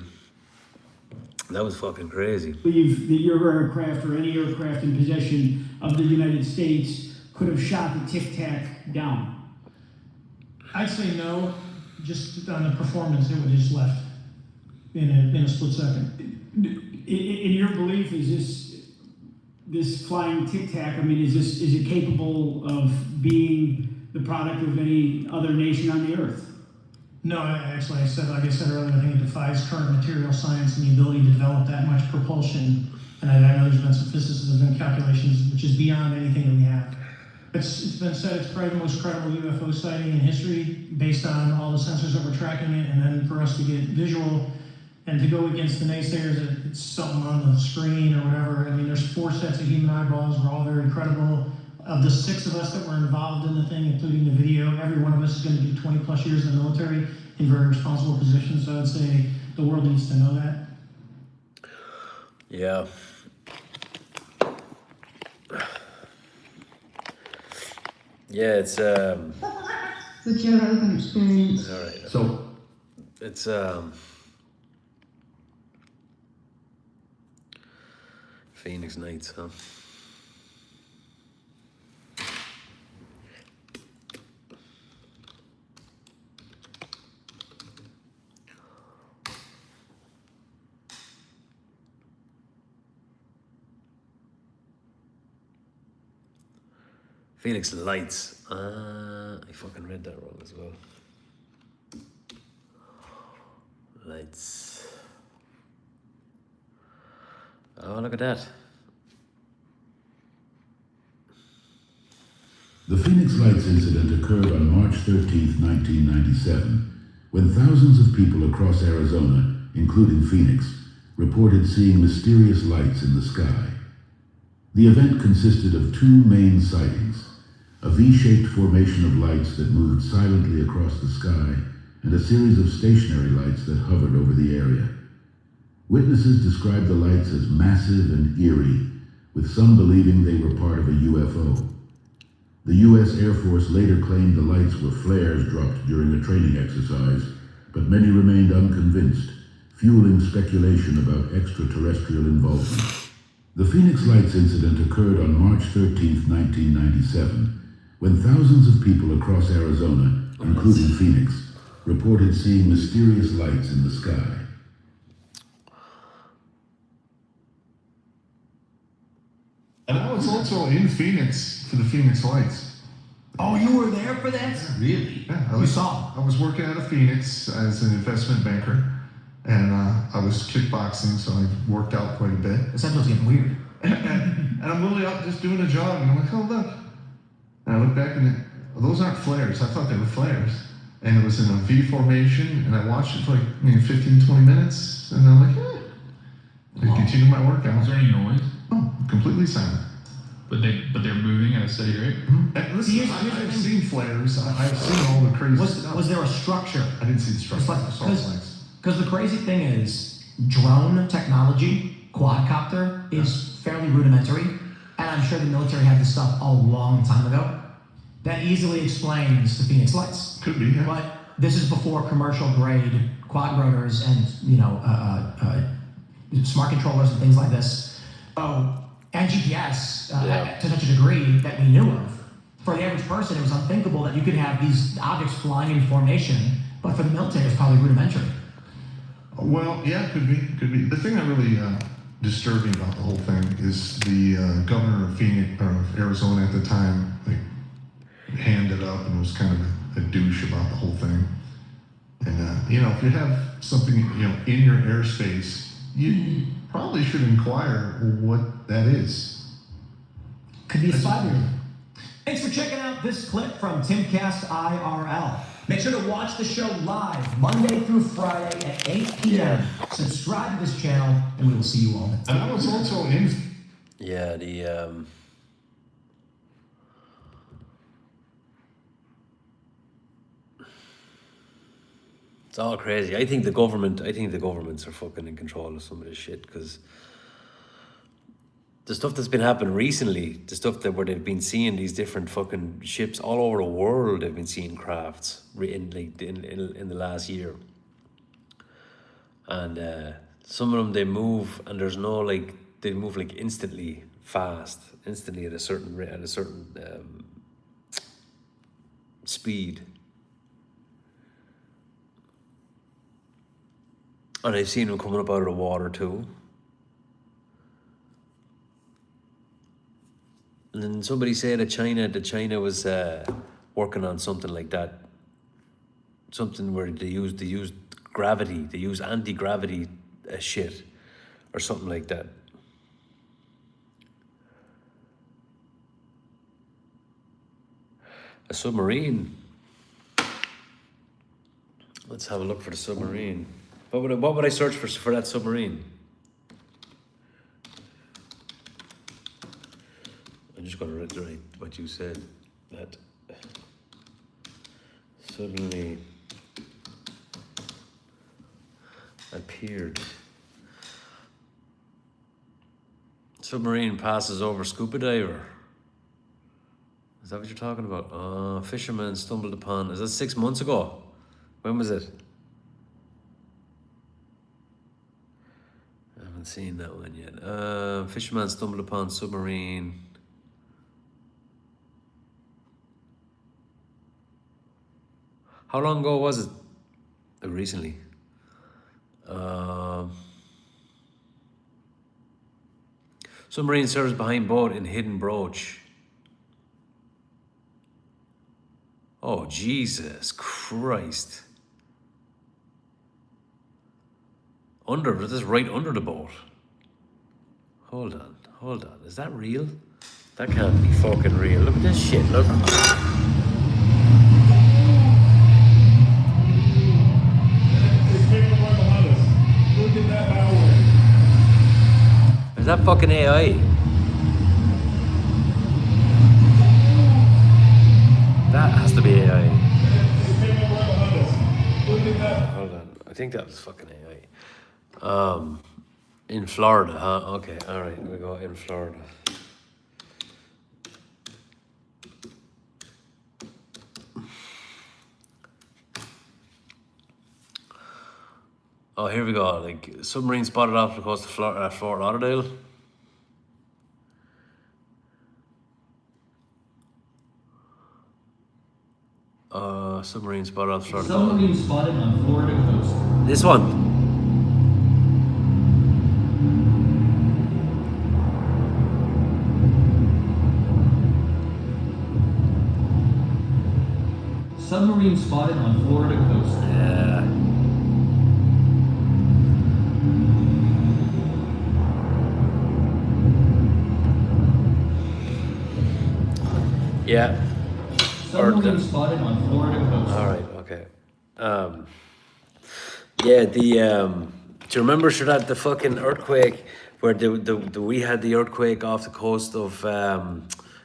That was fucking crazy. Believe that your aircraft or any aircraft in possession of the United States could have shot the Tic Tac down? I'd say no. Just on the performance, it would have just left in a split second. In your belief, is this flying Tic Tac? I mean, is it capable of being the product of any other nation on the earth? No, like I said earlier, I think it defies current material science and the ability to develop that much propulsion. And I know there's been some physicists and calculations, which is beyond anything that we have. It's been said it's probably the most credible UFO sighting in history based on all the sensors that were tracking it, and then for us to get visual and to go against the naysayers that it's something on the screen or whatever. I mean, there's 4 sets of human eyeballs. We're all very credible. Of the 6 of us that were involved in the thing, including the video, every one of us is going to do 20 plus years in the military in very responsible positions. So I'd say the world needs to know that. Yeah. Yeah, it's So Joe, that was an experience. all right. So, It's Phoenix Nights, huh? Phoenix Lights. I fucking read that wrong as well. Lights. Oh, look at that. The Phoenix Lights incident occurred on March 13, 1997, when thousands of people across Arizona, including Phoenix, reported seeing mysterious lights in the sky. The event consisted of 2 main sightings. a V-shaped formation of lights that moved silently across the sky, and a series of stationary lights that hovered over the area. Witnesses described the lights as massive and eerie, with some believing they were part of a UFO. The U.S. Air Force later claimed the lights were flares dropped during a training exercise, but many remained unconvinced, fueling speculation about extraterrestrial involvement. The Phoenix Lights incident occurred on March 13, 1997, when thousands of people across Arizona, including Phoenix, reported seeing mysterious lights in the sky. And I was also in Phoenix for the Phoenix Lights. Oh, you were there for that? Really? Yeah, You saw? I was working out of Phoenix as an investment banker, and I was kickboxing, so I worked out quite a bit. This episode's getting weird. And I'm literally out just doing a jog, and I'm like, oh, look. And I look back, and those aren't flares. I thought they were flares. And it was in a V formation, and I watched it for like maybe 15, 20 minutes, and I'm like, I continued my workout. Was there any noise? Oh, completely silent. But they're moving at a steady rate? And listen, I've seen flares. I've seen all the crazy stuff. Was there a structure? I didn't see the structure. It's I saw the like, lights. because the crazy thing is, drone technology, quadcopter, is fairly rudimentary, and I'm sure the military had this stuff a long time ago. That easily explains the Phoenix Lights. Could be, yeah. But this is before commercial grade quad rotors and smart controllers and things like this. Oh, and GPS to such a degree that we knew of. For the average person, it was unthinkable that you could have these objects flying in formation, but for the military, it's probably rudimentary. Well, yeah, could be. The thing that really disturbed me about the whole thing is the governor of Phoenix, or of Arizona at the time, like, handed up and was kind of a douche about the whole thing. And if you have something in your airspace, you probably should inquire what that is. Could be a spy balloon. Thanks for checking out this clip from Timcast IRL. Make sure to watch the show live Monday through Friday at 8 p.m. Subscribe to this channel, and we will see you all. And I was also in. Yeah, it's all crazy. I think the governments are fucking in control of some of this shit, because the stuff that's been happening recently, the stuff where they've been seeing these different fucking ships all over the world, they've been seeing crafts in the last year, and some of them they move, and there's no they move instantly at a certain speed. And I've seen them coming up out of the water too. And then somebody said that China was working on something like that. Something where they used gravity, they use anti-gravity shit or something like that. A submarine. Let's have a look for the submarine. What would I search for that submarine? I'm just going to write what you said. That suddenly appeared. Submarine passes over scuba diver. Is that what you're talking about? Fisherman stumbled upon. Is that 6 months ago? When was it? I haven't seen that one yet. Fisherman stumbled upon submarine. How long ago was it? Recently. Submarine serves behind boat in hidden brooch. Oh, Jesus Christ. This is right under the boat. Hold on. Is that real? That can't be fucking real. Look at this shit, look. Is that fucking AI? That has to be AI. Hold on. I think that was fucking AI. In Florida, huh? Okay, alright, we go in Florida. Oh, here we go. Like, submarine spotted off the coast of Fort Lauderdale. Submarine spotted off Florida. Submarine spotted on Florida coast. This one. Submarine spotted on Florida coast. Yeah. Submarine spotted on Florida coast. All right. Okay. Yeah. The do you remember sure that the fucking earthquake where we had the earthquake off the coast of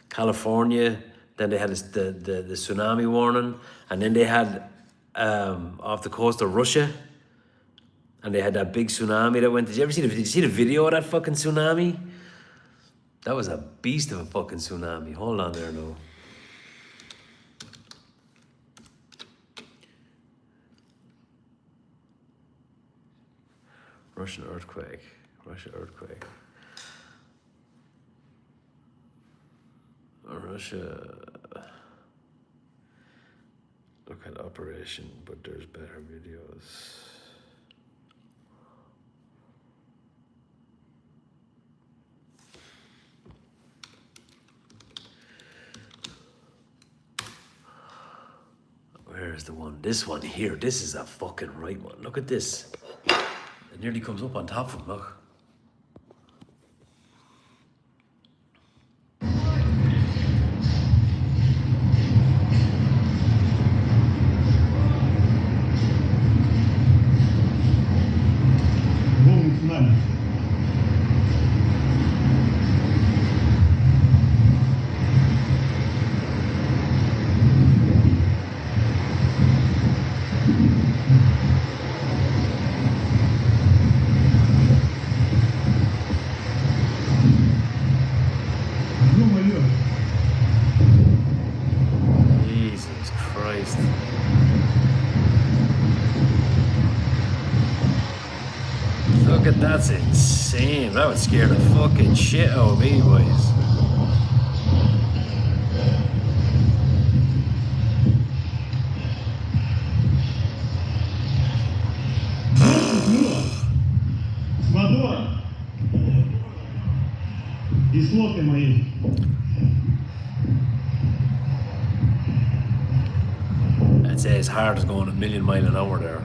California? Then they had the tsunami warning, and then they had off the coast of Russia, and they had that big tsunami that went. Did you see the video of that fucking tsunami? That was a beast of a fucking tsunami. Hold on there, no. Russia earthquake. Russia. Look at operation, but there's better videos. Where is the one? This one here. This is a fucking right one. Look at this. It nearly comes up on top of him, look. Jesus Christ. Look at that's insane. That would scare the fucking shit out of me, boys. I'd say his heart is going a million miles an hour there.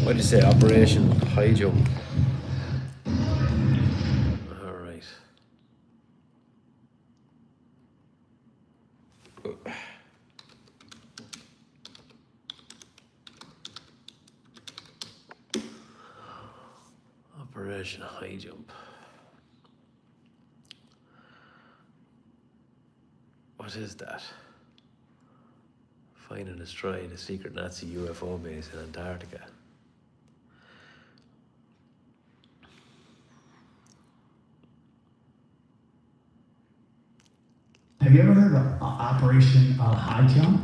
What'd you say? Operation High Jump. Alright. Operation High Jump. What is that? Find and destroy the secret Nazi UFO base in Antarctica. Have you ever heard of Operation High Jump?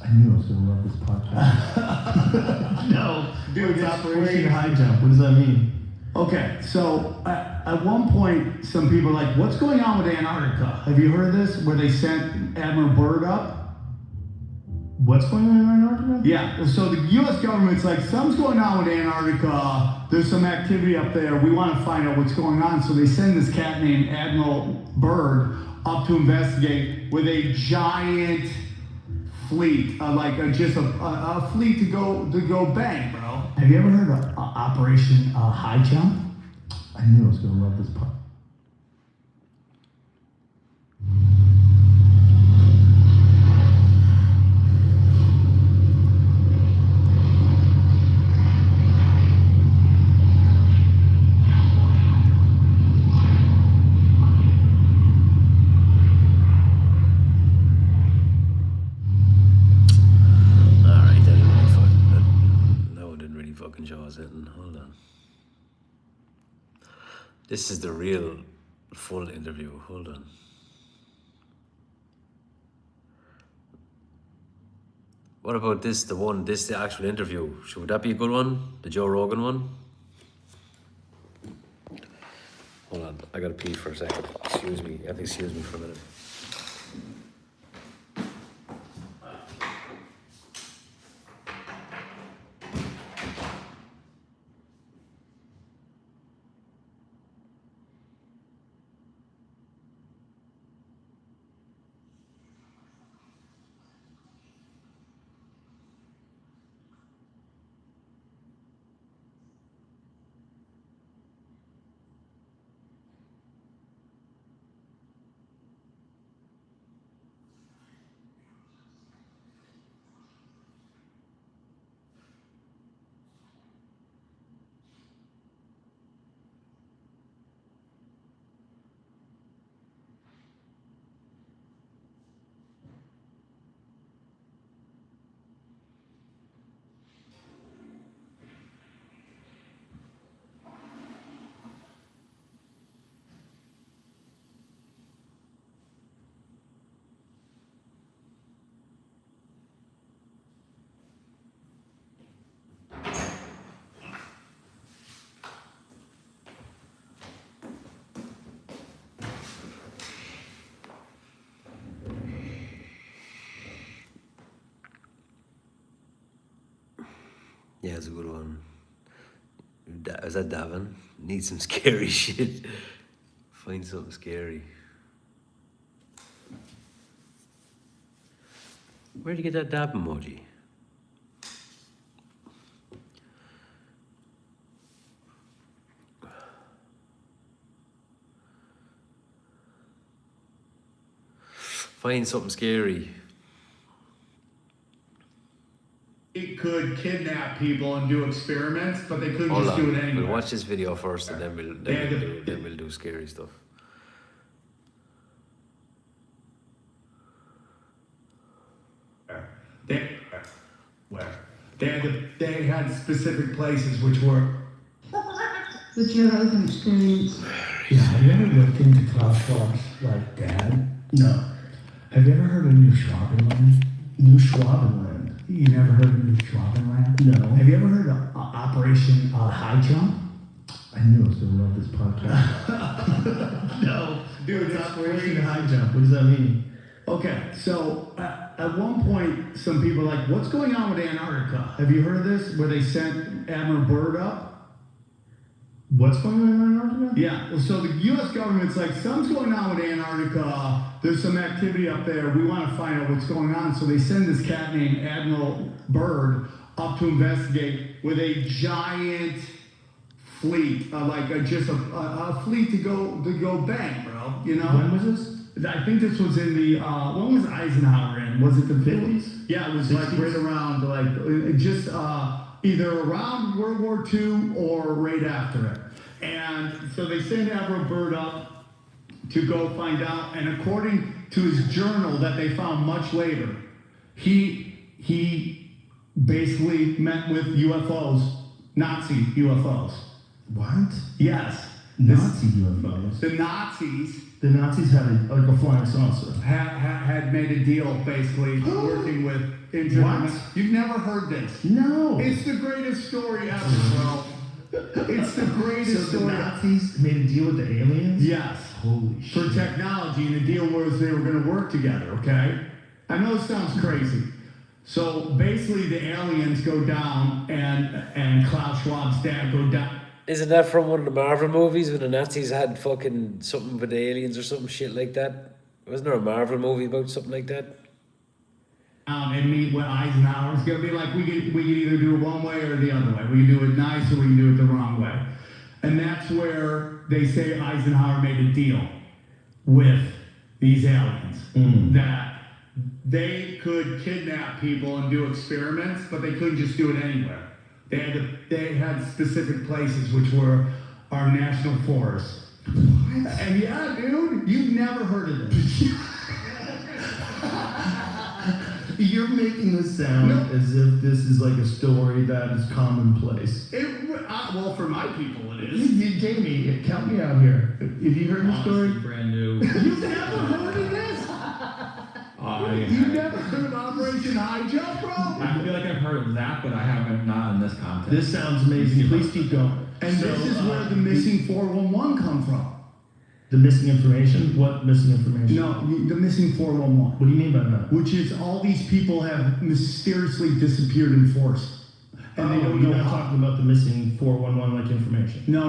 I knew I was going to love this podcast. No, dude, it's Operation High Jump. What does that mean? Okay, so at one point, some people are like, what's going on with Antarctica? Have you heard this? Where they sent Admiral Byrd up? What's going on in Antarctica? Yeah, so the U.S. government's like, something's going on with Antarctica. There's some activity up there. We want to find out what's going on. So they send this cat named Admiral Byrd up to investigate with a giant fleet, just a fleet to go bang, bro. Have you ever heard of Operation High Jump? I knew I was going to love this podcast. was hitting. Hold on. This is the real full interview. Hold on. What about this? The actual interview. Would that be a good one? The Joe Rogan one? Hold on, I gotta pee for a second. Excuse me. You have to excuse me for a minute. Yeah, it's a good one. Is that Davin? Need some scary shit. Find something scary. Where'd you get that dab emoji? Find something scary. It could kidnap people and do experiments, but they couldn't Hold just on. do it anyway. We'll watch this video first, and then we'll do scary stuff. They had specific places which were. The Joe Rogan Experience. Yeah, have you ever looked into Klaus Schwab's like dad? No. Have you ever heard of New Schwabenland? New Schwabenland. You never heard of New Schwabenland? No. Have you ever heard of Operation High Jump? I knew I was going to love this podcast. No. Dude, it's Operation High Jump. What does that mean? Okay, so at one point, some people are like, what's going on with Antarctica? Have you heard of this? Where they sent Admiral Byrd up? What's going on in Antarctica? Yeah, well, so the U.S. government's like, something's going on with Antarctica. There's some activity up there. We want to find out what's going on. So they send this cat named Admiral Byrd up to investigate with a giant fleet, just a fleet to go bang, bro. You know? When was this? I think this was in the, when was Eisenhower in? Was it the 50s? Yeah, it was 60s? Like right around, just either around World War II or right after it. And so they send Admiral Byrd up to go find out, and according to his journal that they found much later, he basically met with UFOs, Nazi UFOs. What? Yes. Nazi UFOs? The Nazis. The Nazis had a flying saucer. Had made a deal, basically, working with what? You've never heard this? No. It's the greatest story ever, bro. It's the greatest story. So the Nazis made a deal with the aliens? Yes. Holy shit. For technology, and the deal was they were going to work together, okay? I know it sounds crazy. So basically the aliens go down and Klaus Schwab's dad go down. Isn't that from one of the Marvel movies when the Nazis had fucking something with the aliens or some shit like that? Wasn't there a Marvel movie about something like that? And meet with Eisenhower. It's gonna be like we can either do it one way or the other way. We can do it nice or we can do it the wrong way. And that's where they say Eisenhower made a deal with these aliens that they could kidnap people and do experiments, but they couldn't just do it anywhere. They had specific places, which were our national forests. What? And yeah, dude, you've never heard of this. You're making this sound as if this is like a story that is commonplace. Well, for my people, it is. Jamie, count me out here. Have you heard the story? Brand new. You've never heard of this? You've never heard of Operation High Jump, bro? I feel like I've heard of that, but I haven't, not in this context. This sounds amazing. Please keep going. And So, this is where the missing 411 come from. The missing information? What missing information? No, the missing 411. What do you mean by that? Which is all these people have mysteriously disappeared in force. And they don't you're know not how. talking about the missing 411 like information. No.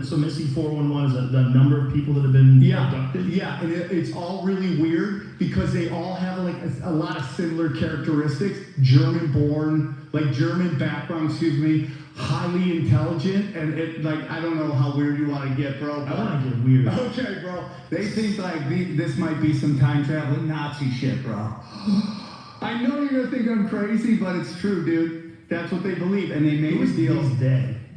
So missing 411 is the number of people that have been abducted? Yeah, and it's all really weird because they all have like a lot of similar characteristics. German born, like German background, highly intelligent, and it like, I don't know how weird you want to get, bro. I want to get weird. Okay, bro. They think like this might be some time traveling Nazi shit, bro. I know you're gonna think I'm crazy, but it's true, dude. That's what they believe, and they made Who a is deal.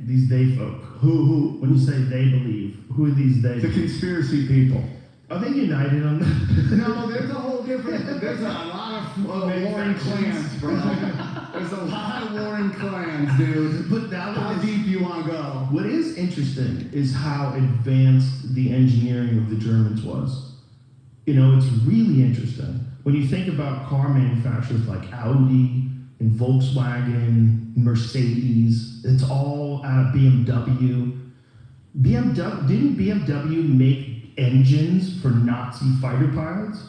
These they folk? Who? When you say they believe, who are these they? The conspiracy people. Are they united on that? No, there's a whole different. There's a lot of warring clans, bro. There's a lot of warring clans, dude. But that How was, deep you want to go? what is interesting is how advanced the engineering of the Germans was. You know, it's really interesting. When you think about car manufacturers like Audi and Volkswagen, Mercedes, it's all BMW. Didn't BMW make engines for Nazi fighter pilots?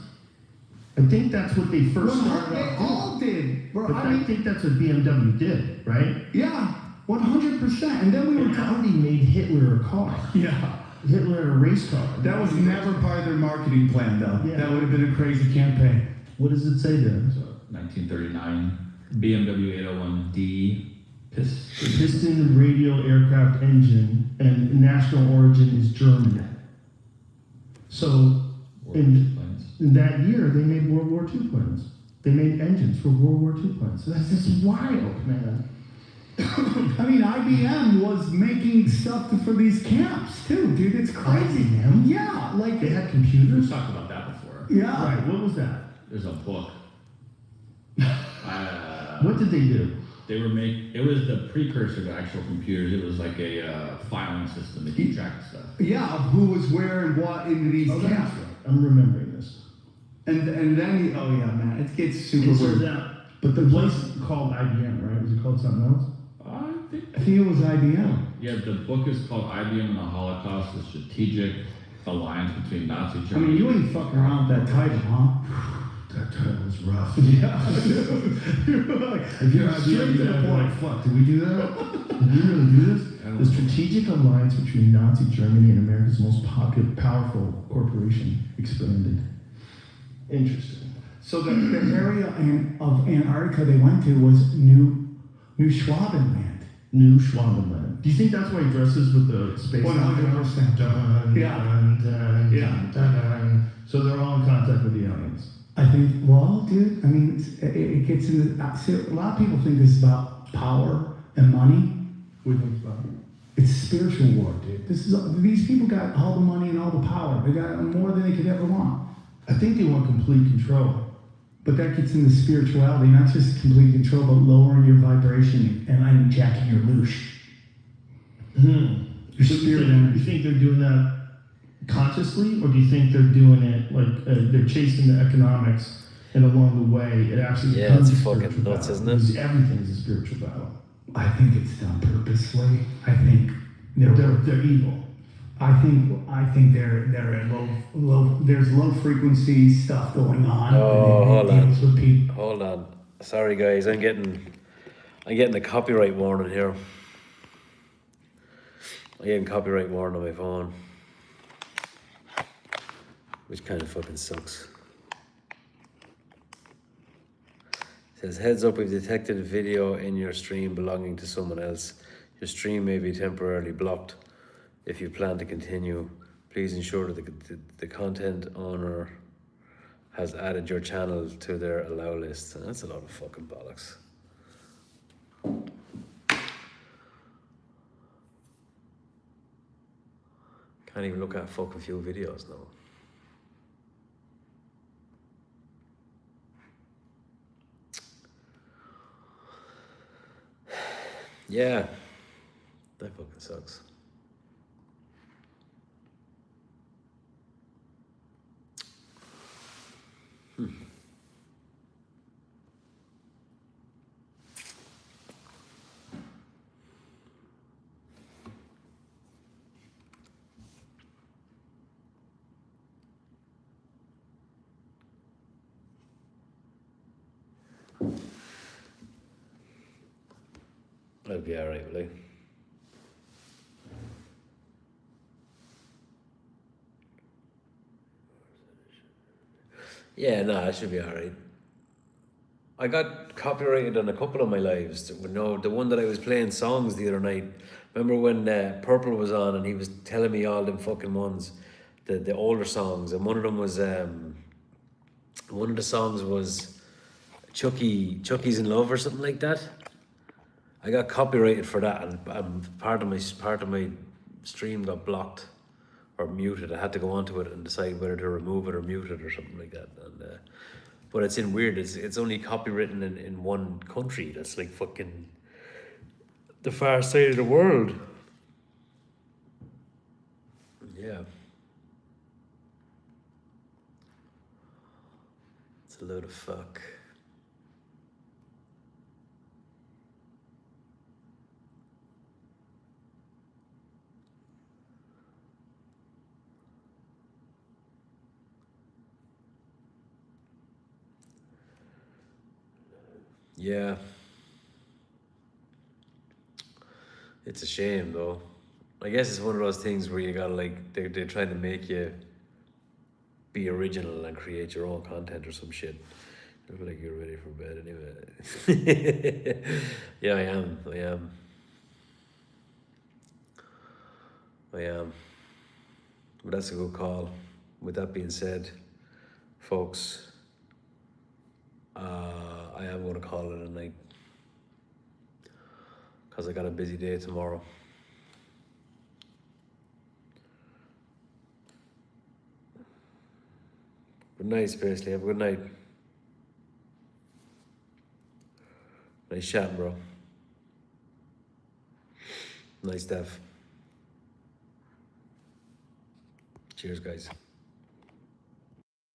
I think that's what they first started They off doing. all did, bro. But I I mean, think that's what BMW did, right? yeah, 100%. And then we were And Audi made Hitler a car. Yeah. Hitler a race car. That was never part of their marketing plan, though. Yeah. That would have been a crazy campaign. What does it say there? So 1939, BMW 801D piston. Piston radial aircraft engine and national origin is German. So in that year, they made World War II planes. They made engines for World War II planes. So that's just wild, man. I mean, IBM was making stuff for these camps, too, dude. It's crazy. IBM? Yeah, like They had We've computers? talked about that before. yeah. Right, what was that? There's a book. What did they do? They were it was the precursor to actual computers. It was like a filing system to keep track of stuff. Yeah, of who was where and what into these Oh, that's camps. right. I'm remembering this. And then, oh yeah, man, it gets super It weird. turns out, but the place called IBM, right? Was it called something else? I think it was IBM. Yeah, the book is called IBM and the Holocaust: The Strategic Alliance Between Nazi I Germany. mean, you ain't fucking around with that title, huh? That title was rough. Yeah. If you're straight to the point, fuck, did we do that? Did we really do this? I don't The know. strategic alliance between Nazi Germany and America's most powerful corporation expanded. Interesting. So the area of Antarctica they went to was New Schwabenland. New Schwabenland. Do you think that's why he dresses with the space? 100%. Dun, Yeah. dun, dun, Yeah. dun, dun. So they're all in contact with the aliens. I think, well, dude, I mean, it gets into, see, a lot of people think this is about power and money. What do you think about it? It's spiritual war, dude. These people got all the money and all the power. They got more than they could ever want. I think they want complete control. But that gets into spirituality, not just complete control, but lowering your vibration and hijacking your loosh. Your So spirit you energy. think they're doing that consciously, or do you think they're doing it like they're chasing the economics, and along the way it actually Yeah, becomes it's a fucking spiritual nuts, battle? isn't it? Because everything is a spiritual battle. I think it's done purposely. I think They're evil. I think they're at low. There's low frequency stuff going on. Oh, and hold it on. deals with people. Hold on. Sorry, guys. I'm getting a copyright warning here. I'm getting copyright warning on my phone, which kind of fucking sucks. It says, heads up, we've detected a video in your stream belonging to someone else. Your stream may be temporarily blocked. If you plan to continue, please ensure that the content owner has added your channel to their allow list. And that's a lot of fucking bollocks. Can't even look at fucking few videos now. Yeah, that fucking sucks. I'll be alright, will I? Yeah, no, I should be alright. I got copyrighted on a couple of my lives. No, the one that I was playing songs the other night. Remember when Purple was on and he was telling me all them fucking ones, the older songs, and one of them was one of the songs was Chucky's in Love or something like that. I got copyrighted for that, and part of my stream got blocked or muted. I had to go onto it and decide whether to remove it or mute it or something like that. And but it's in weird. It's only copywritten in one country. That's like fucking the far side of the world. Yeah. It's a load of fuck. Yeah. It's a shame though. I guess it's one of those things where you gotta like, they're trying to make you be original and create your own content or some shit. I feel like you're ready for bed anyway. Yeah, I am. But that's a good call. With that being said, folks, I am going to call it a night because I got a busy day tomorrow. Good night, Spacely. Have a good night. Nice chatting, bro. Nice stuff. Cheers, guys.